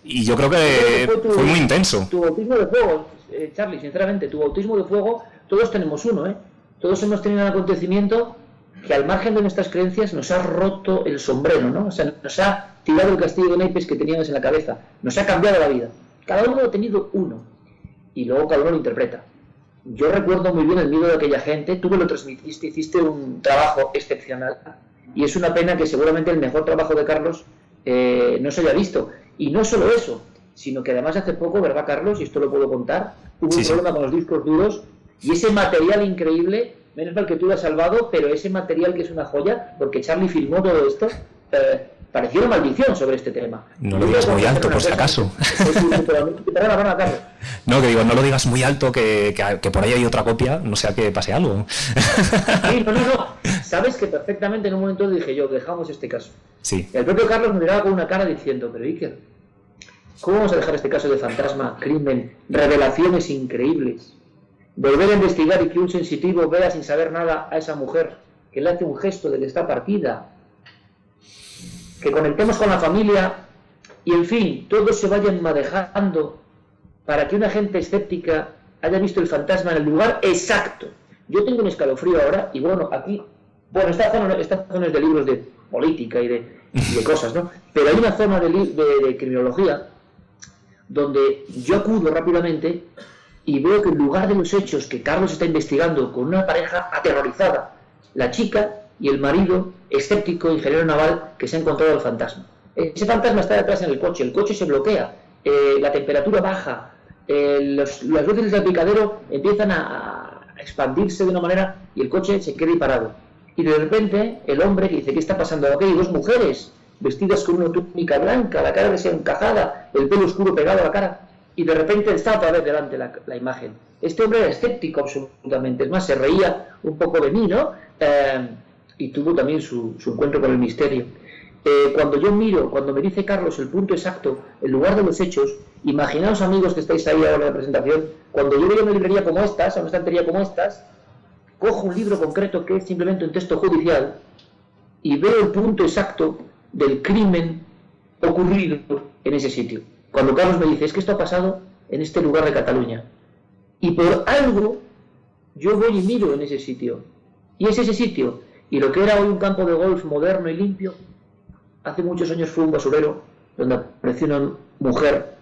Y yo creo que fue muy intenso. Tu bautismo de fuego, Charlie, sinceramente, tu bautismo de fuego, todos tenemos uno, ¿eh? Todos hemos tenido un acontecimiento que al margen de nuestras creencias nos ha roto el sombrero, ¿no? O sea, nos ha tirado el castillo de naipes que teníamos en la cabeza, nos ha cambiado la vida. Cada uno ha tenido uno y luego cada uno lo interpreta. Yo recuerdo muy bien el miedo de aquella gente, tú me lo transmitiste, hiciste un trabajo excepcional y es una pena que seguramente el mejor trabajo de Carlos no se haya visto. Y no solo eso, sino que además hace poco, ¿verdad, Carlos? Y esto lo puedo contar, hubo un problema con los discos duros y ese material increíble, menos mal que tú lo has salvado, pero ese material que es una joya, porque Charlie filmó todo esto, parecía una maldición sobre este tema. No lo digas muy alto, por si acaso. No, que digo, no lo digas muy alto, que por ahí hay otra copia, no sea que pase algo. Sí, no. Sabes que perfectamente en un momento dije yo, dejamos este caso. Sí. El propio Carlos me miraba con una cara diciendo, pero Iker, ¿cómo vamos a dejar este caso de fantasma, crimen, revelaciones increíbles? Volver a investigar y que un sensitivo vea sin saber nada a esa mujer que le hace un gesto de que está partida, que conectemos con la familia y, en fin, todo se vaya enmadejando para que una gente escéptica haya visto el fantasma en el lugar exacto. Yo tengo un escalofrío ahora y bueno, aquí, esta zona es de libros de política y de cosas, ¿no? Pero hay una zona de criminología donde yo acudo rápidamente y veo que en lugar de los hechos que Carlos está investigando con una pareja aterrorizada, la chica y el marido escéptico, ingeniero naval, que se ha encontrado el fantasma. Ese fantasma está detrás en el coche se bloquea, la temperatura baja, las luces del picadero empiezan a expandirse de una manera y el coche se queda ahí parado. Y de repente el hombre que dice, ¿qué está pasando aquí? Hay dos mujeres vestidas con una túnica blanca, la cara desencajada, el pelo oscuro pegado a la cara, y de repente está otra vez delante la imagen. Este hombre era escéptico absolutamente, es más, se reía un poco de mí, ¿no? Y tuvo también su encuentro con el misterio. Cuando yo miro, cuando me dice Carlos el punto exacto, el lugar de los hechos, imaginaos, amigos que estáis ahí ahora en la presentación, cuando yo voy a una librería como estas, a una estantería como estas, cojo un libro concreto que es simplemente un texto judicial y veo el punto exacto del crimen ocurrido en ese sitio. Cuando Carlos me dice, es que esto ha pasado en este lugar de Cataluña, y por algo yo voy y miro en ese sitio, y es ese sitio, y lo que era hoy un campo de golf moderno y limpio, hace muchos años fue un basurero donde apareció una mujer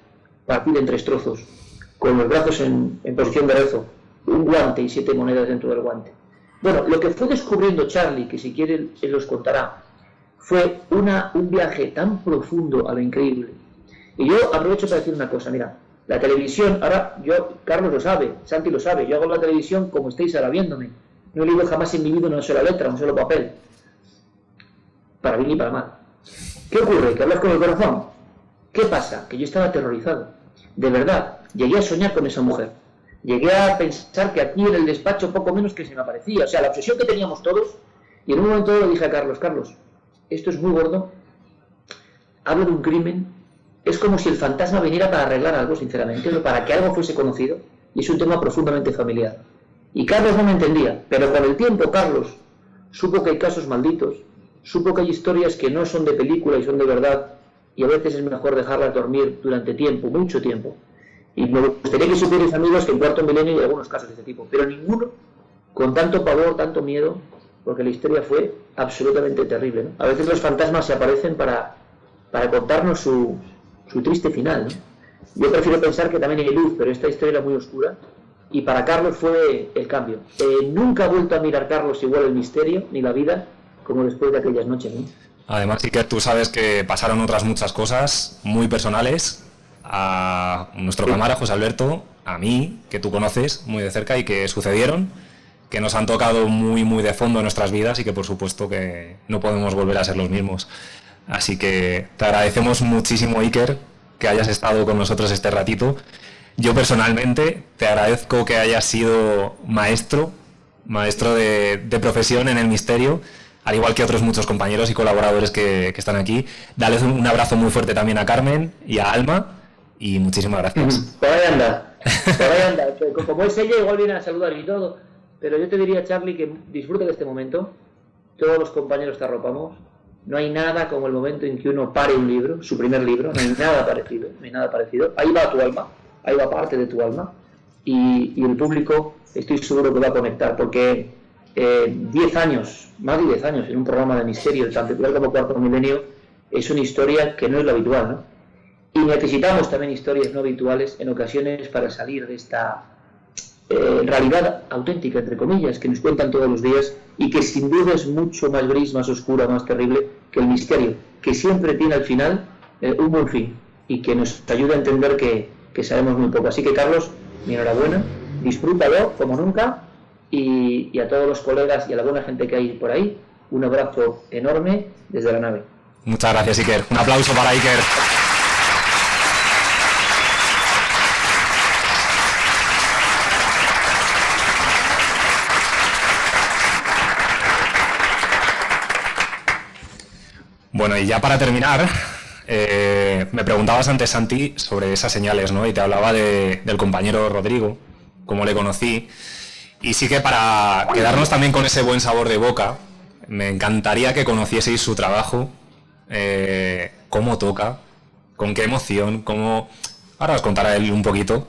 partida en 3 trozos, con los brazos en posición de rezo, un guante y 7 monedas dentro del guante. Bueno, lo que fue descubriendo Charlie, que si quiere él los contará, fue un viaje tan profundo a lo increíble. Y yo aprovecho para decir una cosa, mira, la televisión, ahora Carlos lo sabe, Santi lo sabe, yo hago la televisión como estáis ahora viéndome. No he leído jamás en mi vida una sola letra, un solo papel. Para bien y para mal. ¿Qué ocurre? ¿Que hablas con el corazón? ¿Qué pasa? Que yo estaba aterrorizado. De verdad, llegué a soñar con esa mujer. Llegué a pensar que aquí en el despacho poco menos que se me aparecía. O sea, la obsesión que teníamos todos. Y en un momento le dije a Carlos, esto es muy gordo. Hablo de un crimen. Es como si el fantasma viniera para arreglar algo, sinceramente, para que algo fuese conocido. Y es un tema profundamente familiar. Y Carlos no me entendía. Pero con el tiempo, Carlos supo que hay casos malditos. Supo que hay historias que no son de película y son de verdad. Y a veces es mejor dejarlas dormir durante tiempo, mucho tiempo. Y me gustaría que supierais, amigos, que en Cuarto Milenio hay algunos casos de este tipo, pero ninguno con tanto pavor, tanto miedo, porque la historia fue absolutamente terrible, ¿no? A veces los fantasmas se aparecen para contarnos su triste final, ¿no? Yo prefiero pensar que también hay luz, pero esta historia era muy oscura, y para Carlos fue el cambio. Nunca ha vuelto a mirar Carlos igual el misterio, ni la vida, como después de aquellas noches, ¿no? Además, sí que tú sabes que pasaron otras muchas cosas muy personales a nuestro camarada José Alberto, a mí, que tú conoces muy de cerca y que sucedieron, que nos han tocado muy, muy de fondo en nuestras vidas y que por supuesto que no podemos volver a ser los mismos. Así que te agradecemos muchísimo, Iker, que hayas estado con nosotros este ratito. Yo personalmente te agradezco que hayas sido maestro de profesión en el misterio. al igual que otros muchos compañeros y colaboradores que están aquí. Darles un abrazo muy fuerte también a Carmen y a Alma, y muchísimas gracias. Por ahí anda. Como es ella, igual viene a saludar y todo. Pero yo te diría, Charlie, que disfruta de este momento. Todos los compañeros te arropamos. No hay nada como el momento en que uno pare un libro, su primer libro. No hay nada parecido, no hay nada parecido. Ahí va tu alma, ahí va parte de tu alma. Y el público, estoy seguro que va a conectar, porque 10 años, más de 10 años en un programa de misterio tan peculiar como Cuarto Milenio, es una historia que no es lo habitual, ¿no? Y necesitamos también historias no habituales en ocasiones para salir de esta realidad auténtica, entre comillas, que nos cuentan todos los días y que sin duda es mucho más gris, más oscura, más terrible que el misterio, que siempre tiene al final un buen fin y que nos ayuda a entender que sabemos muy poco. Así que, Carlos, mi enhorabuena, disfrútalo como nunca, y a todos los colegas y a la buena gente que hay por ahí, un abrazo enorme desde la nave. Muchas gracias, Iker. Un aplauso para Iker. Bueno, y ya para terminar, me preguntabas antes, Santi, sobre esas señales, ¿no? Y te hablaba del compañero Rodrigo, cómo le conocí. Y sí que para quedarnos también con ese buen sabor de boca, me encantaría que conocieseis su trabajo, cómo toca, con qué emoción, cómo... Ahora os contará él un poquito,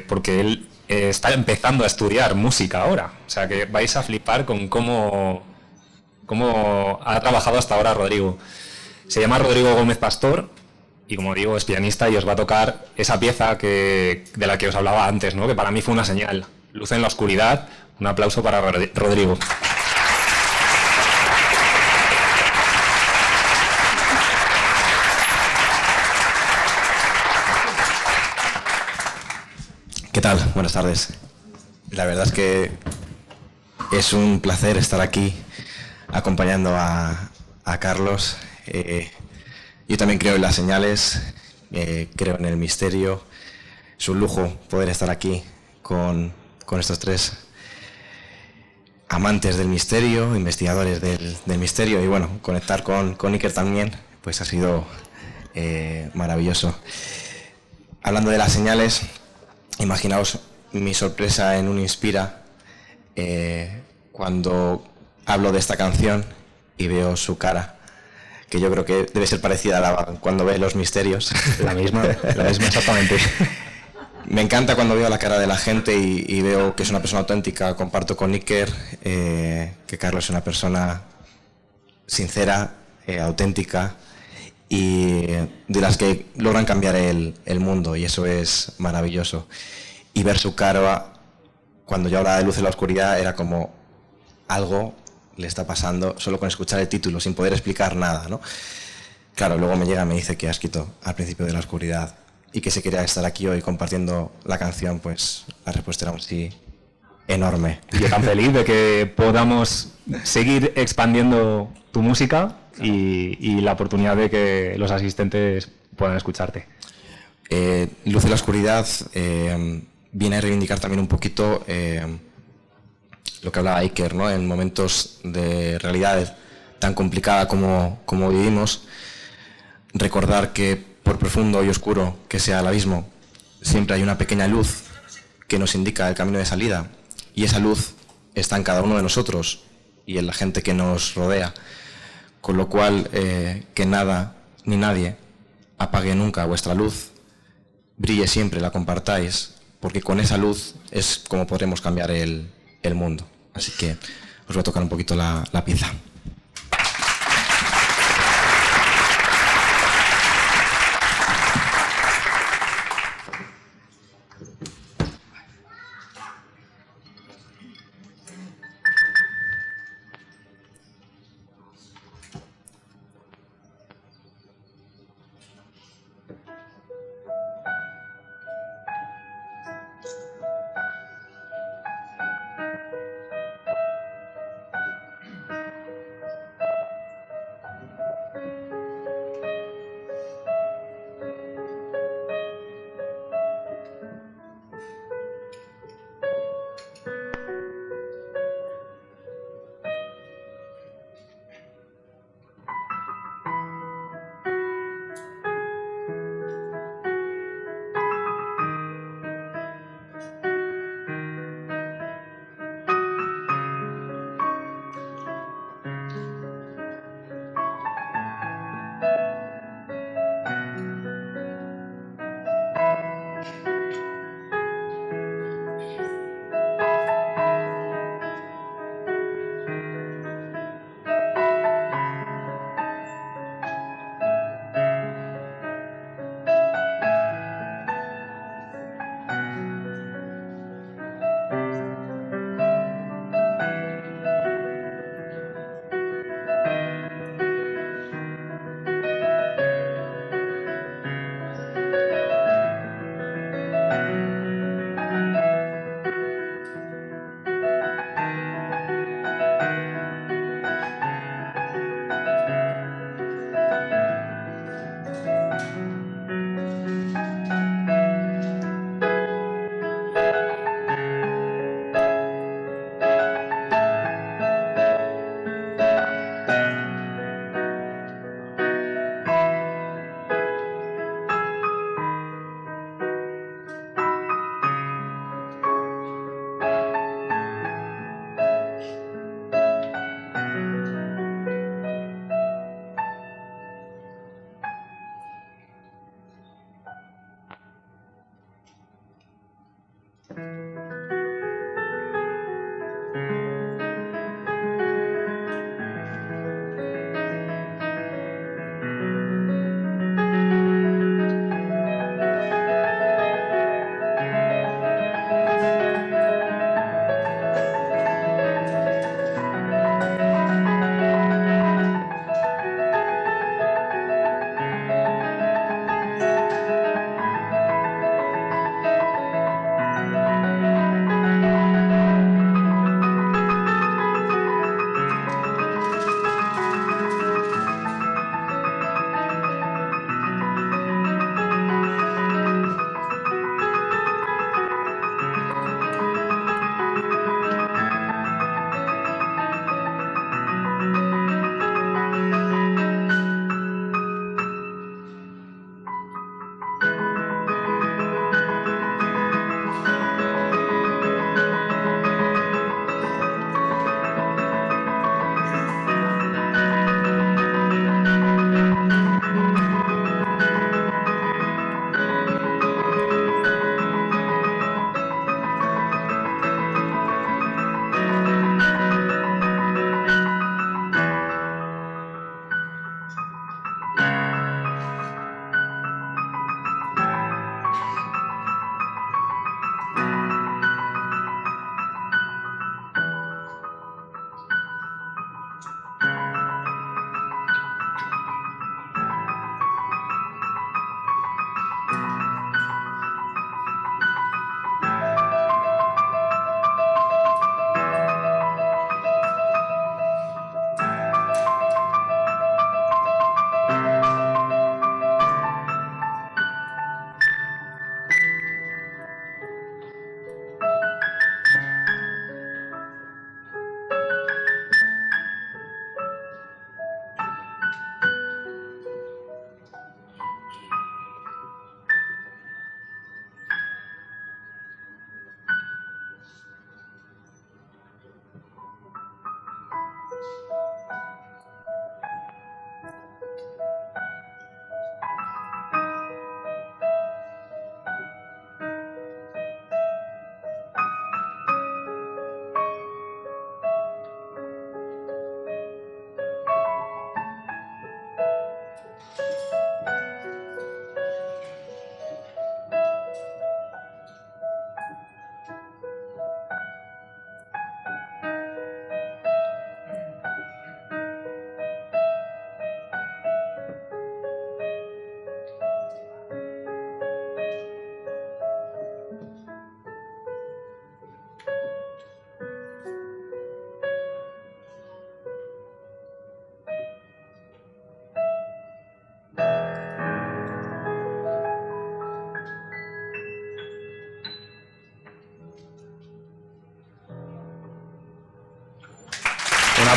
porque él está empezando a estudiar música ahora. O sea que vais a flipar con cómo ha trabajado hasta ahora Rodrigo. Se llama Rodrigo Gómez Pastor y, como digo, es pianista y os va a tocar esa pieza de la que os hablaba antes, ¿no? Que para mí fue una señal. Luz en la oscuridad. Un aplauso para Rodrigo. ¿Qué tal? Buenas tardes. La verdad es que es un placer estar aquí acompañando a Carlos. Yo también creo en las señales, creo en el misterio. Es un lujo poder estar aquí con estos tres amantes del misterio, investigadores del misterio, y bueno, conectar con Iker también, pues ha sido maravilloso. Hablando de las señales, imaginaos mi sorpresa en un Inspira cuando hablo de esta canción y veo su cara, que yo creo que debe ser parecida a cuando ve los misterios. La misma exactamente. Me encanta cuando veo la cara de la gente y veo que es una persona auténtica. Comparto con Iker que Carlos es una persona sincera, auténtica, y de las que logran cambiar el mundo, y eso es maravilloso. Y ver su cara cuando yo hablaba de luz en la oscuridad era como algo le está pasando solo con escuchar el título, sin poder explicar nada, ¿no? Claro, luego me dice que ha escrito Al principio de la oscuridad y que se quería estar aquí hoy compartiendo la canción, pues la respuesta era un sí enorme. Yo tan feliz de que podamos seguir expandiendo tu música y la oportunidad de que los asistentes puedan escucharte. Luz en la oscuridad viene a reivindicar también un poquito lo que hablaba Iker, ¿no? En momentos de realidad tan complicada como vivimos, recordar que por profundo y oscuro que sea el abismo, siempre hay una pequeña luz que nos indica el camino de salida, y esa luz está en cada uno de nosotros y en la gente que nos rodea, con lo cual que nada ni nadie apague nunca vuestra luz, brille siempre, la compartáis, porque con esa luz es como podremos cambiar el mundo. Así que os voy a tocar un poquito la pieza.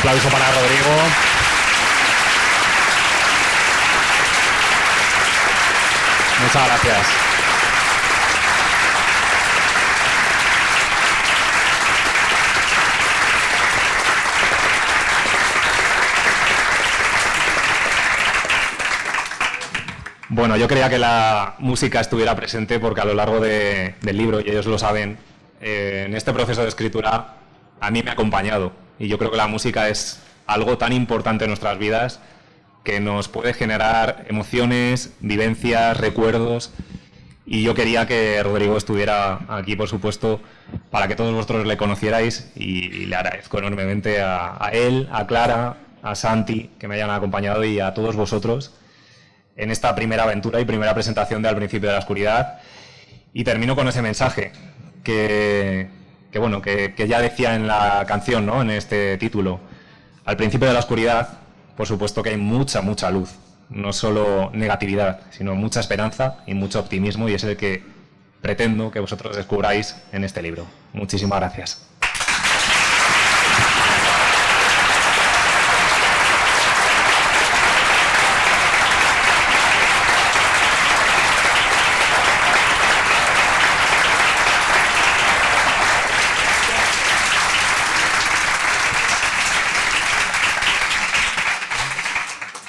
aplauso para Rodrigo. Muchas gracias. Bueno, yo quería que la música estuviera presente porque a lo largo del libro, y ellos lo saben, en este proceso de escritura a mí me ha acompañado. Y yo creo que la música es algo tan importante en nuestras vidas que nos puede generar emociones, vivencias, recuerdos. Y yo quería que Rodrigo estuviera aquí, por supuesto, para que todos vosotros le conocierais, y le agradezco enormemente a él, a Clara, a Santi, que me hayan acompañado, y a todos vosotros en esta primera aventura y primera presentación de Al principio de la oscuridad. Y termino con ese mensaje que ya decía en la canción, ¿no? En este título. Al principio de la oscuridad, por supuesto que hay mucha luz, no solo negatividad, sino mucha esperanza y mucho optimismo, y es el que pretendo que vosotros descubráis en este libro. Muchísimas gracias.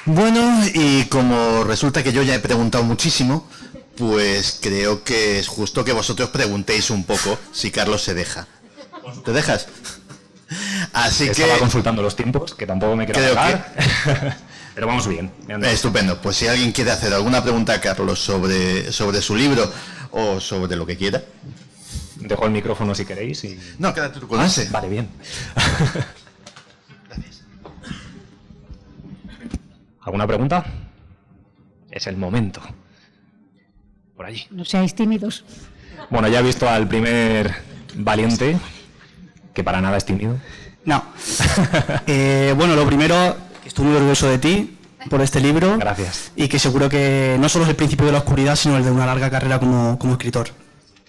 Bueno, y como resulta que yo ya he preguntado muchísimo, pues creo que es justo que vosotros preguntéis un poco si Carlos se deja. ¿Te dejas? Así que... Estaba consultando los tiempos, que tampoco me quiero alargar, pero vamos bien. Estupendo. Pues si alguien quiere hacer alguna pregunta a Carlos sobre su libro o sobre lo que quiera. Dejo el micrófono si queréis. Y... No, quédate tú con ese. Vale, bien. ¿Alguna pregunta? Es el momento. Por allí. No seáis tímidos. Bueno, ya he visto al primer valiente, que para nada es tímido. No. Bueno, lo primero, estoy muy orgulloso de ti por este libro. Gracias. Y que seguro que no solo es el principio de la oscuridad, sino el de una larga carrera como escritor.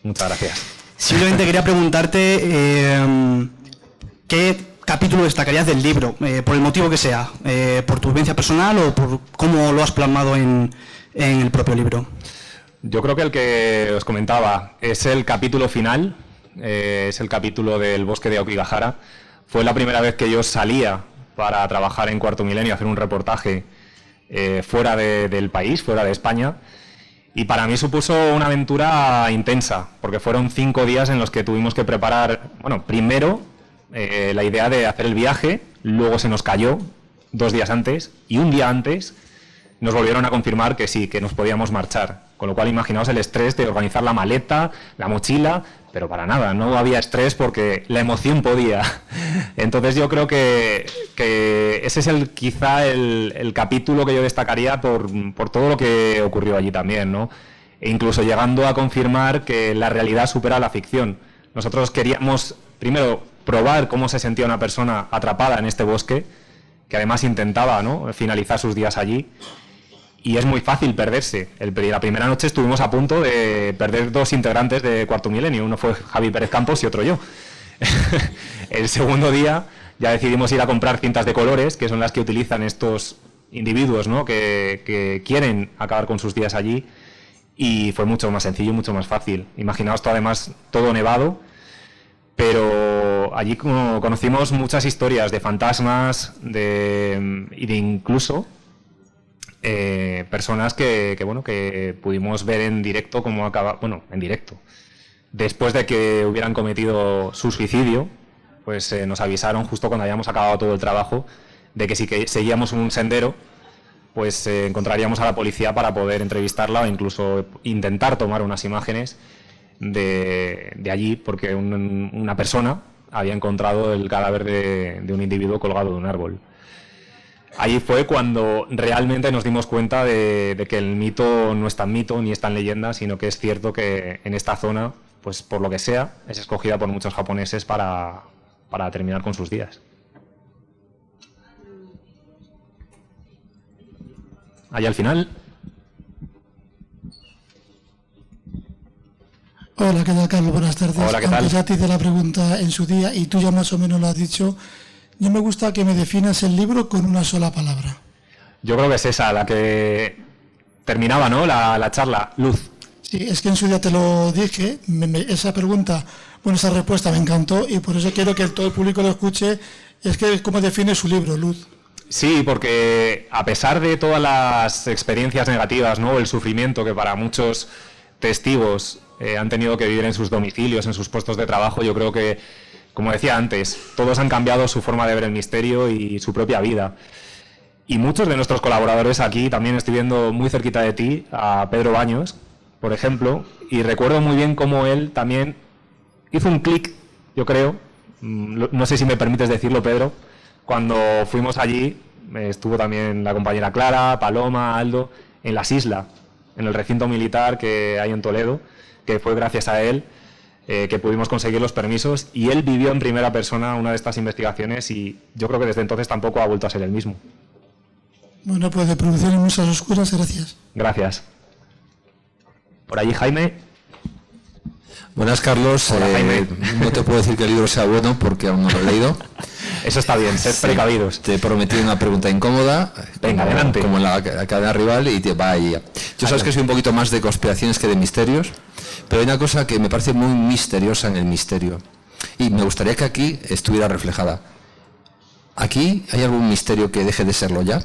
Muchas gracias. Simplemente quería preguntarte qué capítulo destacarías del libro, por el motivo que sea, por tu vivencia personal o por cómo lo has plasmado en el propio libro. Yo creo que el que os comentaba es el capítulo final, es el capítulo del bosque de Aokigahara. Fue la primera vez que yo salía para trabajar en Cuarto Milenio, hacer un reportaje fuera del país, fuera de España. Y para mí supuso una aventura intensa, porque fueron 5 días en los que tuvimos que preparar, bueno, primero la idea de hacer el viaje, luego se nos cayó 2 días antes, y un día antes nos volvieron a confirmar que sí, que nos podíamos marchar. Con lo cual imaginaos el estrés de organizar la maleta, la mochila, pero para nada, no había estrés porque la emoción podía. Entonces yo creo que ese es quizá el capítulo que yo destacaría por todo lo que ocurrió allí también, ¿no? E incluso llegando a confirmar que la realidad supera la ficción. Nosotros queríamos primero probar cómo se sentía una persona atrapada en este bosque, que además intentaba, ¿no?, finalizar sus días allí. Y es muy fácil perderse. La primera noche estuvimos a punto de perder 2 integrantes de Cuarto Milenio. Uno fue Javi Pérez Campos y otro yo. El segundo día ya decidimos ir a comprar cintas de colores, que son las que utilizan estos individuos, ¿no?, que quieren acabar con sus días allí. Y fue mucho más sencillo y mucho más fácil. Imaginaos además todo nevado, pero allí conocimos muchas historias de fantasmas y de incluso personas que pudimos ver en directo cómo acaba, en directo. Después de que hubieran cometido su suicidio, pues nos avisaron justo cuando habíamos acabado todo el trabajo de que si seguíamos un sendero, pues encontraríamos a la policía para poder entrevistarla o incluso intentar tomar unas imágenes de allí, porque una persona había encontrado el cadáver de un individuo colgado de un árbol. Allí fue cuando realmente nos dimos cuenta de que el mito no es tan mito ni es tan leyenda, sino que es cierto que en esta zona, pues por lo que sea, es escogida por muchos japoneses para terminar con sus días. Allá al final. Hola, ¿qué tal, Carlos? Buenas tardes. Hola, ¿qué tal? Aunque ya te hice la pregunta en su día y tú ya más o menos lo has dicho, Yo me gusta que me definas el libro con una sola palabra. Yo creo que es esa, la que terminaba, ¿no? La charla, luz. Sí, es que en su día te lo dije, esa pregunta, bueno, esa respuesta me encantó y por eso quiero que todo el público lo escuche, es que cómo define su libro, Luz. Sí, porque a pesar de todas las experiencias negativas, ¿no? El sufrimiento que para muchos testigos han tenido que vivir en sus domicilios, en sus puestos de trabajo, yo creo que, como decía antes, todos han cambiado su forma de ver el misterio y su propia vida. Y muchos de nuestros colaboradores aquí, también estoy viendo muy cerquita de ti a Pedro Baños, por ejemplo, y recuerdo muy bien cómo él también hizo un clic, yo creo, no sé si me permites decirlo, Pedro, cuando fuimos allí, estuvo también la compañera Clara, Paloma, Aldo, en las islas, en el recinto militar que hay en Toledo, que fue gracias a él que pudimos conseguir los permisos, y él vivió en primera persona una de estas investigaciones y yo creo que desde entonces tampoco ha vuelto a ser el mismo. Bueno, pues de Producción en Musas Oscuras, gracias. Gracias. Por allí, Jaime. Buenas, Carlos. Hola, Jaime. No te puedo decir que el libro sea bueno porque aún no lo he leído. Eso está bien, sed precavidos. Te he prometido una pregunta incómoda. Venga, adelante. Como en la cadena rival y te va ahí. Yo sabes que soy un poquito más de conspiraciones que de misterios, pero hay una cosa que me parece muy misteriosa en el misterio y me gustaría que aquí estuviera reflejada. ¿Aquí hay algún misterio que deje de serlo ya?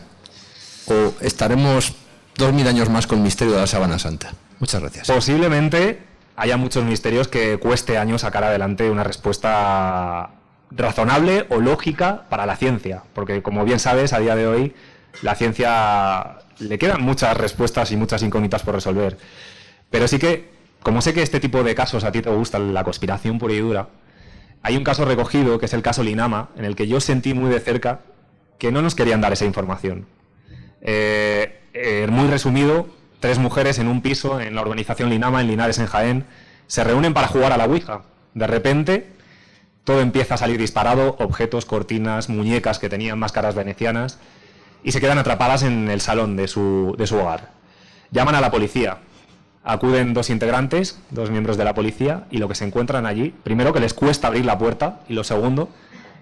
¿O estaremos 2000 años más con el misterio de la Sábana Santa? Muchas gracias. Posiblemente haya muchos misterios que cueste años sacar adelante una respuesta razonable o lógica para la ciencia, porque como bien sabes, a día de hoy la ciencia le quedan muchas respuestas y muchas incógnitas por resolver. Pero sí que, como sé que este tipo de casos a ti te gusta, la conspiración pura y dura, hay un caso recogido, que es el caso Linama, en el que yo sentí muy de cerca que no nos querían dar esa información. Muy resumido, 3 mujeres en un piso en la urbanización Linama, en Linares, en Jaén, se reúnen para jugar a la Ouija. De repente, todo empieza a salir disparado, objetos, cortinas, muñecas que tenían máscaras venecianas, y se quedan atrapadas en el salón de su hogar. Llaman a la policía. Acuden 2 integrantes, 2 miembros de la policía, y lo que se encuentran allí, primero que les cuesta abrir la puerta, y lo segundo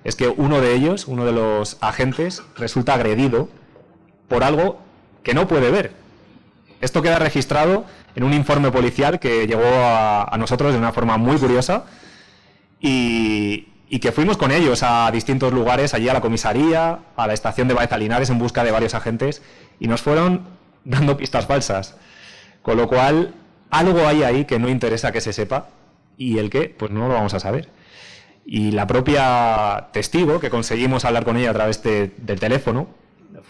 es que uno de ellos, uno de los agentes, resulta agredido por algo que no puede ver. Esto queda registrado en un informe policial que llegó a nosotros de una forma muy curiosa y que fuimos con ellos a distintos lugares, allí a la comisaría, a la estación de Baeza Linares en busca de varios agentes y nos fueron dando pistas falsas. Con lo cual, algo hay ahí que no interesa que se sepa y el qué, pues no lo vamos a saber. Y la propia testigo, que conseguimos hablar con ella a través del teléfono,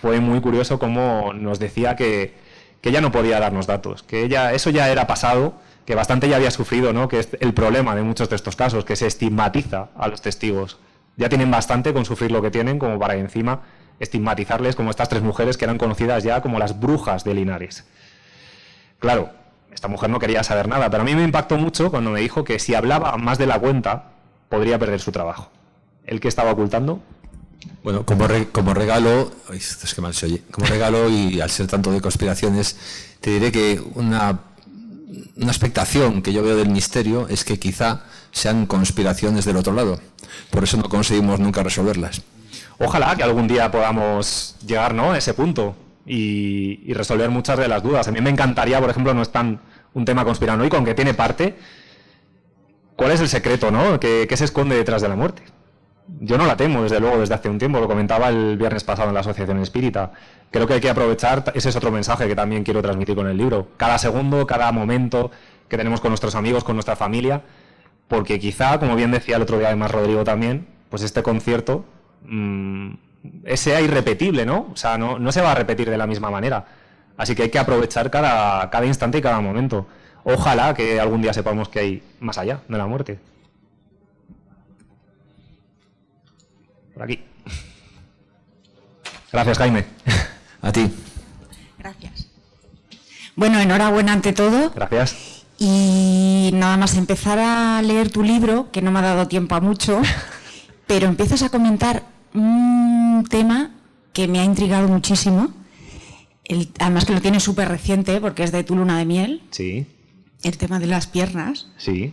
fue muy curioso cómo nos decía que ella no podía darnos datos, que eso ya era pasado, que bastante ya había sufrido, ¿no? Que es el problema de muchos de estos casos, que se estigmatiza a los testigos. Ya tienen bastante con sufrir lo que tienen como para encima estigmatizarles como estas 3 mujeres que eran conocidas ya como las brujas de Linares. Claro, esta mujer no quería saber nada, pero a mí me impactó mucho cuando me dijo que si hablaba más de la cuenta podría perder su trabajo. ¿El qué estaba ocultando? Bueno, como regalo, es que mal se oye, como regalo y al ser tanto de conspiraciones, te diré que una expectación que yo veo del misterio es que quizá sean conspiraciones del otro lado. Por eso no conseguimos nunca resolverlas. Ojalá que algún día podamos llegar, ¿no?, a ese punto y resolver muchas de las dudas. A mí me encantaría, por ejemplo, no es tan un tema conspiranoico, aunque tiene parte. ¿Cuál es el secreto, ¿no?, que se esconde detrás de la muerte? Yo no la temo, desde luego, desde hace un tiempo. Lo comentaba el viernes pasado en la Asociación Espírita. Creo que hay que aprovechar, ese es otro mensaje que también quiero transmitir con el libro. Cada segundo, cada momento que tenemos con nuestros amigos, con nuestra familia, porque quizá, como bien decía el otro día además Rodrigo también, pues este concierto sea irrepetible, ¿no? O sea, no se va a repetir de la misma manera. Así que hay que aprovechar cada instante y cada momento. Ojalá que algún día sepamos que hay más allá de la muerte. Por aquí. Gracias, Jaime. A ti. Gracias. Bueno, enhorabuena ante todo. Gracias. Y nada más empezar a leer tu libro, que no me ha dado tiempo a mucho, pero empiezas a comentar un tema que me ha intrigado muchísimo. Además que lo tienes súper reciente, porque es de tu luna de miel. Sí. El tema de las piernas. Sí.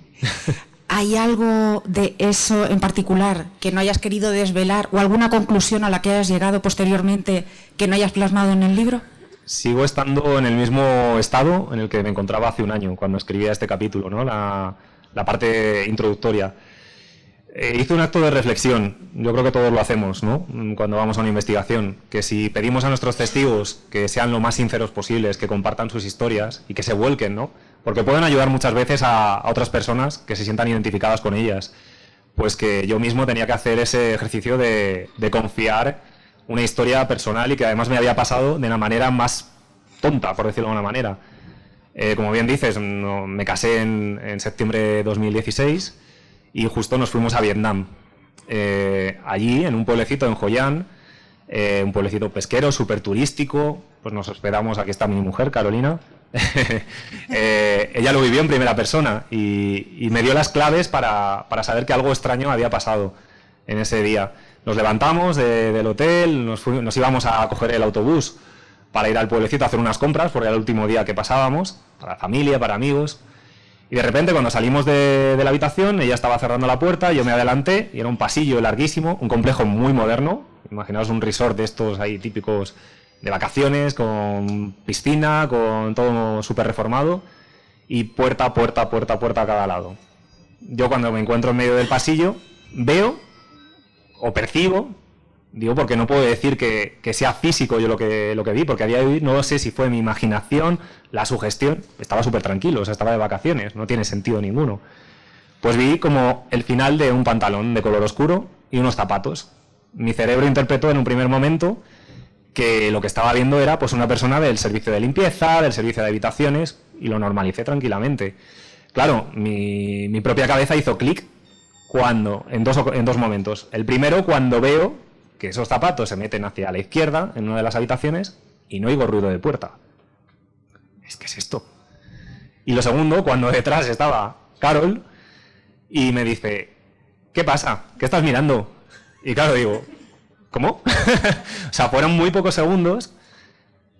¿Hay algo de eso en particular que no hayas querido desvelar o alguna conclusión a la que hayas llegado posteriormente que no hayas plasmado en el libro? Sigo estando en el mismo estado en el que me encontraba hace un año, cuando escribía este capítulo, ¿no? La parte introductoria. Hice un acto de reflexión, yo creo que todos lo hacemos, ¿no? Cuando vamos a una investigación, que si pedimos a nuestros testigos que sean lo más sinceros posibles, que compartan sus historias y que se vuelquen, ¿no? Porque pueden ayudar muchas veces a otras personas que se sientan identificadas con ellas. Pues que yo mismo tenía que hacer ese ejercicio de confiar una historia personal y que además me había pasado de la manera más tonta, por decirlo de alguna manera. Como bien dices, me casé en septiembre de 2016 y justo nos fuimos a Vietnam. Allí, en un pueblecito en Hoi An, un pueblecito pesquero, súper turístico, pues nos hospedamos, aquí está mi mujer, Carolina. Ella lo vivió en primera persona y me dio las claves para saber que algo extraño había pasado en ese día. Nos levantamos del hotel, nos íbamos a coger el autobús para ir al pueblecito a hacer unas compras, porque era el último día que pasábamos, para familia, para amigos. Y de repente, cuando salimos de la habitación, ella estaba cerrando la puerta, yo me adelanté, y era un pasillo larguísimo, un complejo muy moderno. Imaginaos un resort de estos ahí típicos de vacaciones, con piscina, con todo súper reformado, y puerta a cada lado. Yo, cuando me encuentro en medio del pasillo, veo o percibo, digo porque no puedo decir que sea físico yo lo que vi, porque a día de hoy no sé si fue mi imaginación, la sugestión. Estaba súper tranquilo, o sea, estaba de vacaciones, no tiene sentido ninguno. Pues vi como el final de un pantalón de color oscuro y unos zapatos. Mi cerebro interpretó en un primer momento que lo que estaba viendo era pues una persona del servicio de limpieza, del servicio de habitaciones, y lo normalicé tranquilamente. Claro, mi propia cabeza hizo clic en dos momentos. El primero, cuando veo que esos zapatos se meten hacia la izquierda en una de las habitaciones y no oigo ruido de puerta. ¿Qué es esto? Y lo segundo, cuando detrás estaba Carol y me dice, ¿qué pasa? ¿Qué estás mirando? Y claro, digo, ¿cómo? O sea, fueron muy pocos segundos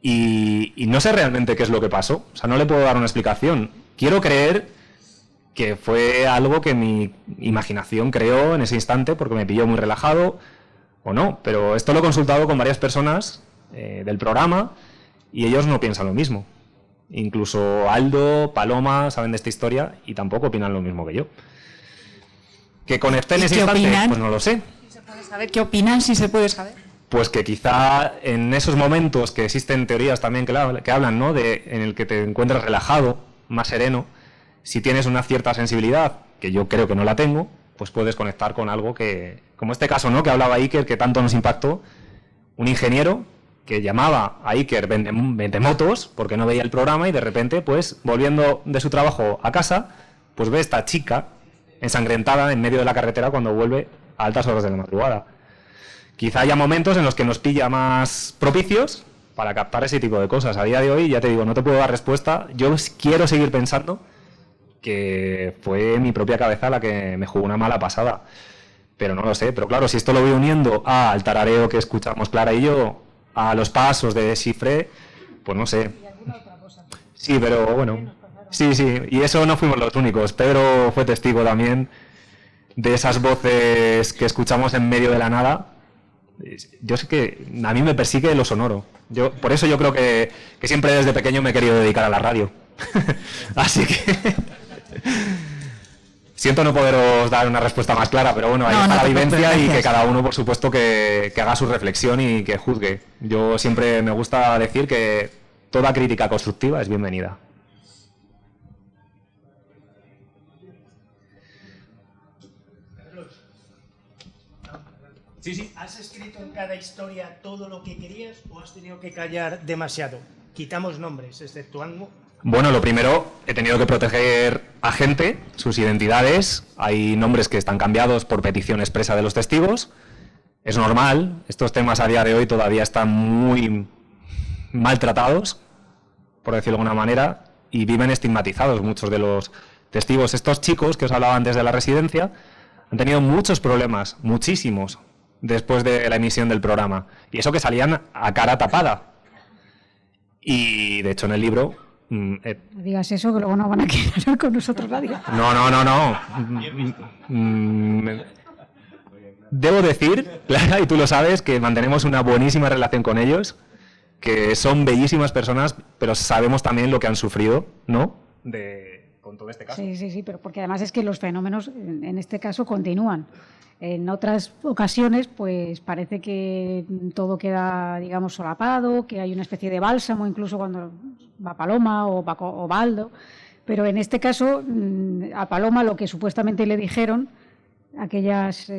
y no sé realmente qué es lo que pasó. O sea, no le puedo dar una explicación. Quiero creer que fue algo que mi imaginación creó en ese instante porque me pilló muy relajado, o no, pero esto lo he consultado con varias personas del programa y ellos no piensan lo mismo. Incluso Aldo, Paloma saben de esta historia y tampoco opinan lo mismo que yo. ¿Que conecté en ese instante? Pues no lo sé. ¿Se puede saber qué opinan, si se puede saber? Pues que quizá en esos momentos que existen teorías también que hablan, ¿no? En el que te encuentras relajado, más sereno, si tienes una cierta sensibilidad, que yo creo que no la tengo, pues puedes conectar con algo que, como este caso, ¿no? Que hablaba Iker, que tanto nos impactó, un ingeniero que llamaba a Iker vendemotos porque no veía el programa y de repente, pues, volviendo de su trabajo a casa, pues ve a esta chica ensangrentada en medio de la carretera cuando vuelve a altas horas de la madrugada. Quizá haya momentos en los que nos pilla más propicios para captar ese tipo de cosas. A día de hoy, ya te digo, no te puedo dar respuesta. Yo quiero seguir pensando que fue mi propia cabeza la que me jugó una mala pasada. Pero no lo sé. Pero claro, si esto lo voy uniendo al tarareo que escuchamos Clara y yo, a los pasos de Cifré, pues no sé. Sí, pero bueno. Sí. Y eso no fuimos los únicos. Pedro fue testigo también de esas voces que escuchamos en medio de la nada. Yo sé que a mí me persigue lo sonoro. Por eso yo creo que siempre desde pequeño me he querido dedicar a la radio. Así que... Siento no poderos dar una respuesta más clara, pero bueno, ahí está la vivencia y que cada uno, por supuesto, que haga su reflexión y que juzgue. Yo siempre me gusta decir que toda crítica constructiva es bienvenida. Sí. ¿Has escrito en cada historia todo lo que querías o has tenido que callar demasiado? Quitamos nombres, exceptuando... Bueno, lo primero, he tenido que proteger a gente, sus identidades. Hay nombres que están cambiados por petición expresa de los testigos. Es normal, estos temas a día de hoy todavía están muy maltratados, por decirlo de alguna manera, y viven estigmatizados muchos de los testigos. Estos chicos que os hablaba antes de la residencia han tenido muchos problemas, muchísimos, después de la emisión del programa. Y eso que salían a cara tapada. Y, de hecho, en el libro No digas eso, que luego no van a querer hablar con nosotros nadie. No. Debo decir, Clara, y tú lo sabes, que mantenemos una buenísima relación con ellos, que son bellísimas personas, pero sabemos también lo que han sufrido, ¿no? Con todo este caso. Sí, pero porque además es que los fenómenos en este caso continúan. En otras ocasiones, pues parece que todo queda, digamos, solapado, que hay una especie de bálsamo, incluso cuando va Paloma o va Baldo. Pero en este caso, a Paloma lo que supuestamente le dijeron aquellas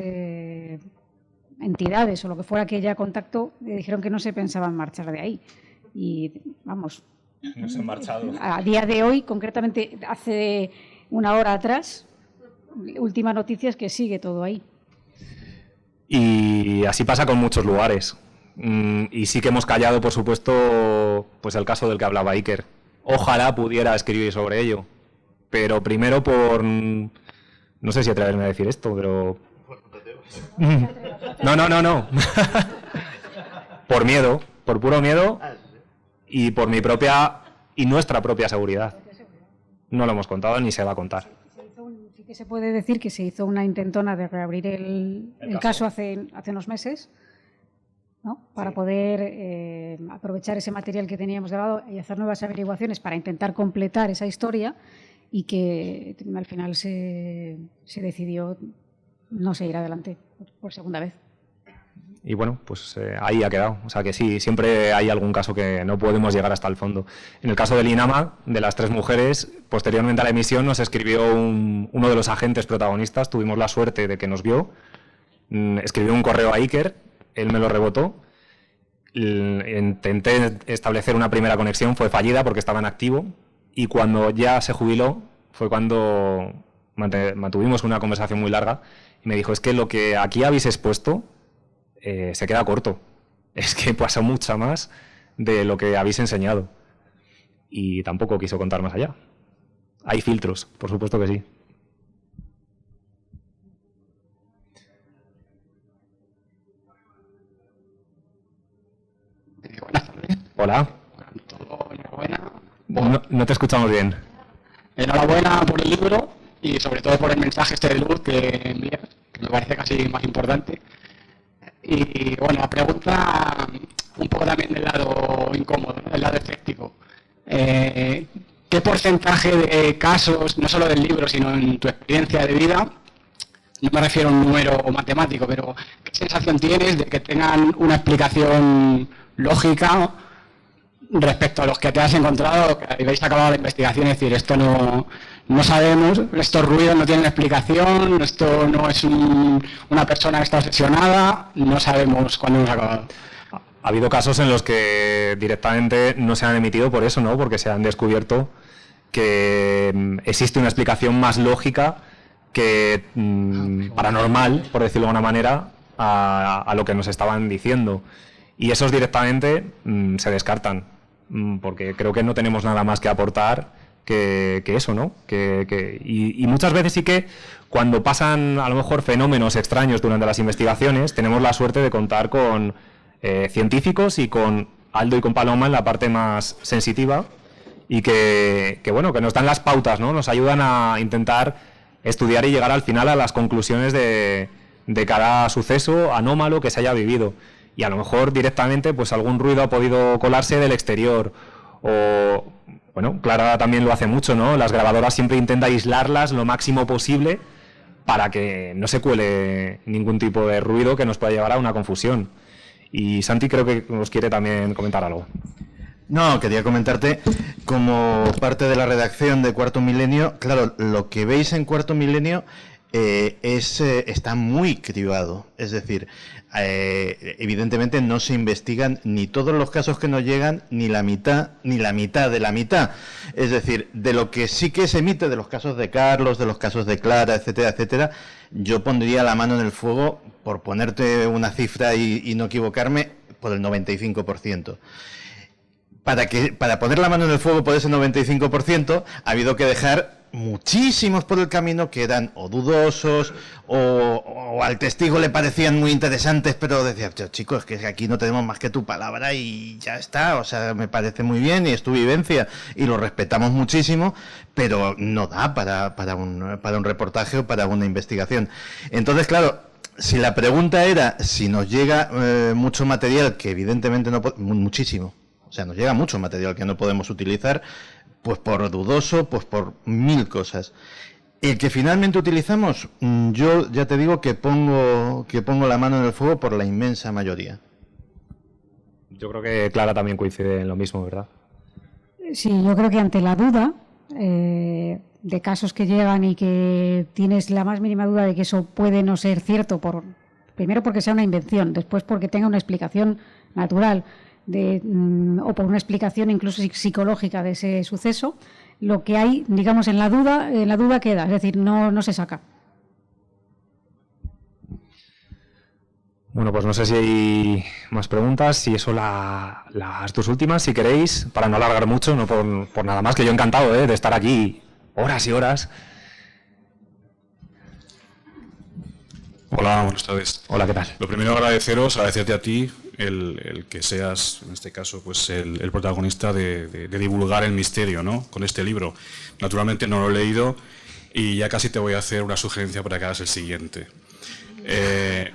entidades o lo que fuera que ella contactó, le dijeron que no se pensaban marchar de ahí. Y vamos, no se han marchado. A día de hoy, concretamente hace una hora atrás, última noticia es que sigue todo ahí. Y así pasa con muchos lugares. Y sí que hemos callado, por supuesto, pues el caso del que hablaba Iker. Ojalá pudiera escribir sobre ello. Pero primero por... No sé si atreverme a decir esto, pero... No. Por miedo, por puro miedo y por mi propia y nuestra propia seguridad. No lo hemos contado ni se va a contar. Sí que se puede decir que se hizo una intentona de reabrir el caso hace unos meses, ¿no? Para poder aprovechar ese material que teníamos grabado y hacer nuevas averiguaciones para intentar completar esa historia, y que al final se decidió no seguir adelante por segunda vez. Y bueno, pues ahí ha quedado. O sea que sí, siempre hay algún caso que no podemos llegar hasta el fondo. En el caso del INAMA, de las 3 mujeres, posteriormente a la emisión nos escribió uno de los agentes protagonistas, tuvimos la suerte de que nos vio, escribió un correo a Iker, él me lo rebotó, intenté establecer una primera conexión, fue fallida porque estaba en activo, y cuando ya se jubiló fue cuando mantuvimos una conversación muy larga y me dijo, es que lo que aquí habéis expuesto se queda corto. Es que pasó mucha más de lo que habéis enseñado. Y tampoco quiso contar más allá. Hay filtros, por supuesto que sí. Buenas tardes. Hola. Enhorabuena. No te escuchamos bien. Enhorabuena por el libro y sobre todo por el mensaje de luz que envías, que me parece casi más importante. Y bueno, la pregunta un poco también del lado incómodo, ¿no? Del lado escéptico. ¿Qué porcentaje de casos, no solo del libro, sino en tu experiencia de vida, no me refiero a un número matemático, pero qué sensación tienes de que tengan una explicación lógica respecto a los que te has encontrado, que habéis acabado la investigación, es decir, esto no sabemos, estos ruidos no tienen explicación, esto no es una persona que está obsesionada, no sabemos cuándo hemos acabado? Ha habido casos en los que directamente no se han emitido por eso, ¿no? Porque se han descubierto que existe una explicación más lógica que paranormal, por decirlo de alguna manera, a lo que nos estaban diciendo. Y esos directamente se descartan, porque creo que no tenemos nada más que aportar que eso, ¿no? Y muchas veces sí que cuando pasan a lo mejor fenómenos extraños durante las investigaciones, tenemos la suerte de contar con científicos y con Aldo y con Paloma en la parte más sensitiva y que bueno, que nos dan las pautas, ¿no? Nos ayudan a intentar estudiar y llegar al final a las conclusiones de cada suceso anómalo que se haya vivido. Y a lo mejor directamente pues algún ruido ha podido colarse del exterior. O, bueno, Clara también lo hace mucho, ¿no? Las grabadoras siempre intenta aislarlas lo máximo posible para que no se cuele ningún tipo de ruido que nos pueda llevar a una confusión. Y Santi creo que nos quiere también comentar algo. No, quería comentarte, como parte de la redacción de Cuarto Milenio, claro, lo que veis en Cuarto Milenio está muy cribado. Es decir, evidentemente no se investigan ni todos los casos que nos llegan, ni la mitad de la mitad. Es decir, de lo que sí que se emite, de los casos de Carlos, de los casos de Clara, etcétera, etcétera, yo pondría la mano en el fuego, por ponerte una cifra y no equivocarme, por el 95%. Para poner la mano en el fuego por ese 95%, ha habido que dejar muchísimos por el camino que eran o dudosos o al testigo le parecían muy interesantes, pero decía, chicos, es que aquí no tenemos más que tu palabra y ya está, o sea, me parece muy bien y es tu vivencia y lo respetamos muchísimo, pero no da para un reportaje o para una investigación. Entonces, claro, si la pregunta era si nos llega mucho material, que evidentemente no, muchísimo, o sea, nos llega mucho material que no podemos utilizar, pues por dudoso, pues por mil cosas. El que finalmente utilizamos, yo ya te digo que pongo la mano en el fuego por la inmensa mayoría. Yo creo que Clara también coincide en lo mismo, ¿verdad? Sí, yo creo que ante la duda de casos que llegan y que tienes la más mínima duda de que eso puede no ser cierto, primero porque sea una invención, después porque tenga una explicación natural o por una explicación incluso psicológica de ese suceso, lo que hay, digamos, en la duda queda, es decir, no se saca. Bueno, pues no sé si hay más preguntas, si eso las dos últimas, si queréis, para no alargar mucho, no por nada más, que yo encantado de estar aquí horas y horas. Hola, buenas tardes. Hola, ¿qué tal? Lo primero, agradecerte a ti el que seas, en este caso, pues el protagonista de divulgar el misterio, ¿no? Con este libro. Naturalmente no lo he leído y ya casi te voy a hacer una sugerencia para que hagas el siguiente.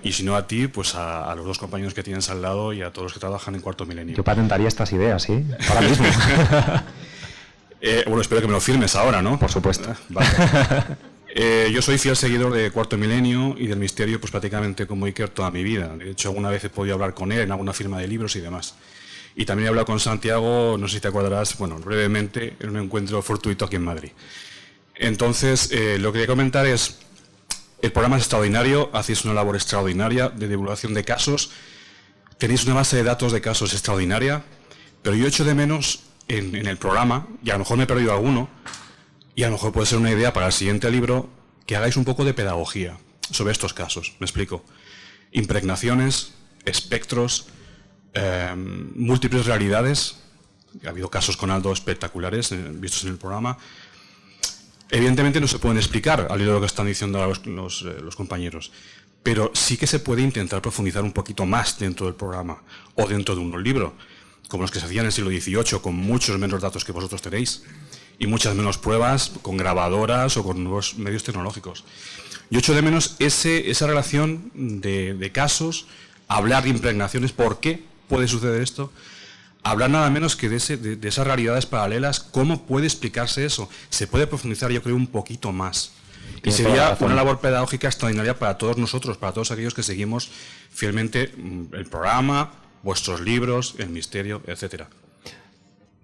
Y si no a ti, pues a los dos compañeros que tienes al lado y a todos los que trabajan en Cuarto Milenio. Yo patentaría estas ideas, ¿sí? Ahora mismo. Bueno, espero que me lo firmes ahora, ¿no? Por supuesto. Vale. Yo soy fiel seguidor de Cuarto Milenio y del misterio, pues prácticamente como Iker toda mi vida. De hecho, alguna vez he podido hablar con él en alguna firma de libros y demás. Y también he hablado con Santiago, no sé si te acordarás, bueno, brevemente, en un encuentro fortuito aquí en Madrid. Entonces, lo que quería comentar es, el programa es extraordinario, hacéis una labor extraordinaria de divulgación de casos, tenéis una base de datos de casos extraordinaria, pero yo echo de menos en el programa, y a lo mejor me he perdido alguno, y a lo mejor puede ser una idea para el siguiente libro, que hagáis un poco de pedagogía sobre estos casos. Me explico. Impregnaciones, espectros, múltiples realidades. Ha habido casos con Aldo espectaculares vistos en el programa. Evidentemente no se pueden explicar al hilo de lo que están diciendo los compañeros, pero sí que se puede intentar profundizar un poquito más dentro del programa o dentro de un libro, como los que se hacían en el siglo XVIII, con muchos menos datos que vosotros tenéis y muchas menos pruebas con grabadoras o con nuevos medios tecnológicos. Yo echo de menos esa relación de casos, hablar de impregnaciones, ¿por qué puede suceder esto? Hablar nada menos que de esas realidades paralelas, ¿cómo puede explicarse eso? Se puede profundizar, yo creo, un poquito más. Y sería una labor pedagógica extraordinaria para todos nosotros, para todos aquellos que seguimos fielmente el programa, vuestros libros, el misterio, etcétera.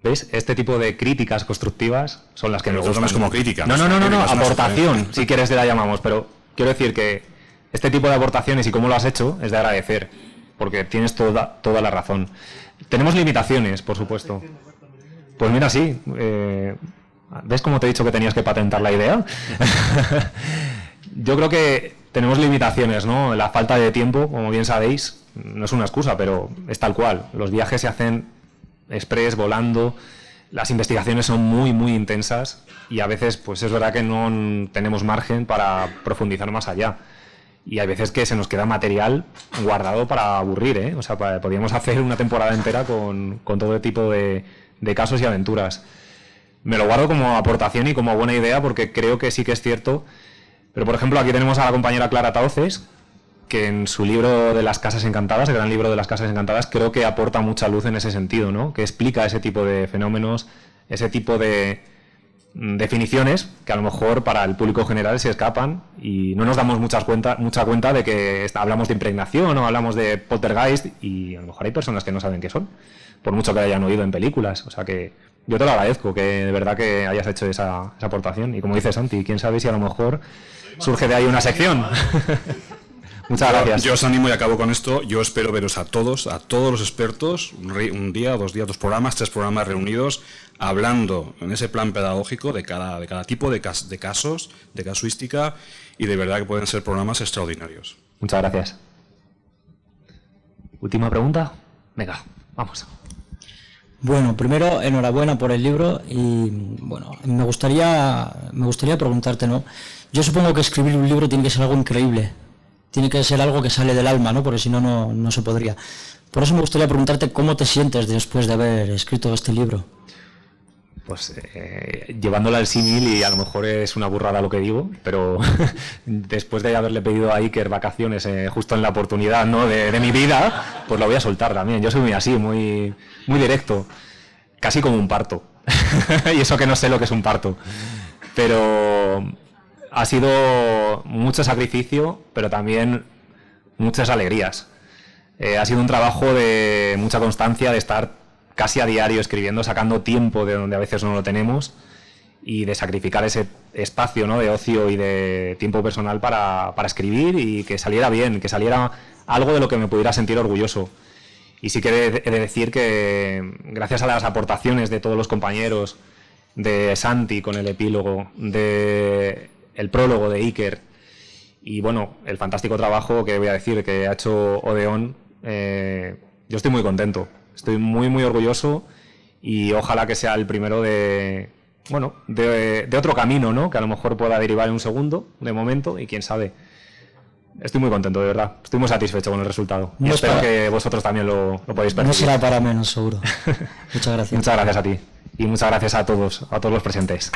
¿Veis? Este tipo de críticas constructivas son las que nos gustan. No es como crítica. No, aportación, si quieres la llamamos, pero quiero decir que este tipo de aportaciones y cómo lo has hecho es de agradecer, porque tienes toda la razón. Tenemos limitaciones, por supuesto. Pues mira, sí. ¿Ves cómo te he dicho que tenías que patentar la idea? Yo creo que tenemos limitaciones, ¿no? La falta de tiempo, como bien sabéis, no es una excusa, pero es tal cual. Los viajes se hacen express, volando, las investigaciones son muy, muy intensas y a veces, pues es verdad que no tenemos margen para profundizar más allá. Y hay veces que se nos queda material guardado para aburrir, ¿eh? O sea, podríamos hacer una temporada entera con todo tipo de casos y aventuras. Me lo guardo como aportación y como buena idea porque creo que sí que es cierto. Pero, por ejemplo, aquí tenemos a la compañera Clara Tauces, que en su libro de las Casas Encantadas, el gran libro de las Casas Encantadas, creo que aporta mucha luz en ese sentido, ¿no? Que explica ese tipo de fenómenos, ese tipo de definiciones que a lo mejor para el público general se escapan y no nos damos mucha cuenta de que hablamos de impregnación o hablamos de poltergeist y a lo mejor hay personas que no saben qué son, por mucho que hayan oído en películas. O sea que yo te lo agradezco, que de verdad que hayas hecho esa aportación y como dice Santi, quién sabe si a lo mejor surge de ahí una sección. Muchas gracias. Yo os animo y acabo con esto. Yo espero veros a todos los expertos, un día, 2 días, 2 programas, 3 programas reunidos, hablando en ese plan pedagógico de cada tipo de casos, de casuística, y de verdad que pueden ser programas extraordinarios. Muchas gracias. Última pregunta. Venga, vamos. Bueno, primero, enhorabuena por el libro y, bueno, me gustaría preguntarte, ¿no? Yo supongo que escribir un libro tiene que ser algo increíble, tiene que ser algo que sale del alma, ¿no? Porque si no, no se podría. Por eso me gustaría preguntarte cómo te sientes después de haber escrito este libro. Pues llevándola al símil, y a lo mejor es una burrada lo que digo, pero después de haberle pedido a Iker vacaciones justo en la oportunidad, ¿no?, de mi vida, pues la voy a soltar también. Yo soy muy así, muy directo, casi como un parto. Y eso que no sé lo que es un parto. Pero ha sido mucho sacrificio, pero también muchas alegrías. Ha sido un trabajo de mucha constancia, de estar casi a diario escribiendo, sacando tiempo de donde a veces no lo tenemos, y de sacrificar ese espacio, ¿no?, de ocio y de tiempo personal para escribir, y que saliera bien, que saliera algo de lo que me pudiera sentir orgulloso. Y sí que he de decir que gracias a las aportaciones de todos los compañeros, de Santi con el epílogo, de el prólogo de Iker, y bueno, el fantástico trabajo que voy a decir que ha hecho Odeón, yo estoy muy contento. Estoy muy orgulloso, y ojalá que sea el primero de otro camino, ¿no?, que a lo mejor pueda derivar en un segundo, de momento, y quién sabe. Estoy muy contento, de verdad. Estoy muy satisfecho con el resultado. Y espero que vosotros también lo podáis percibir. No será para menos, seguro. Muchas gracias. Muchas gracias a ti. Y muchas gracias a todos los presentes.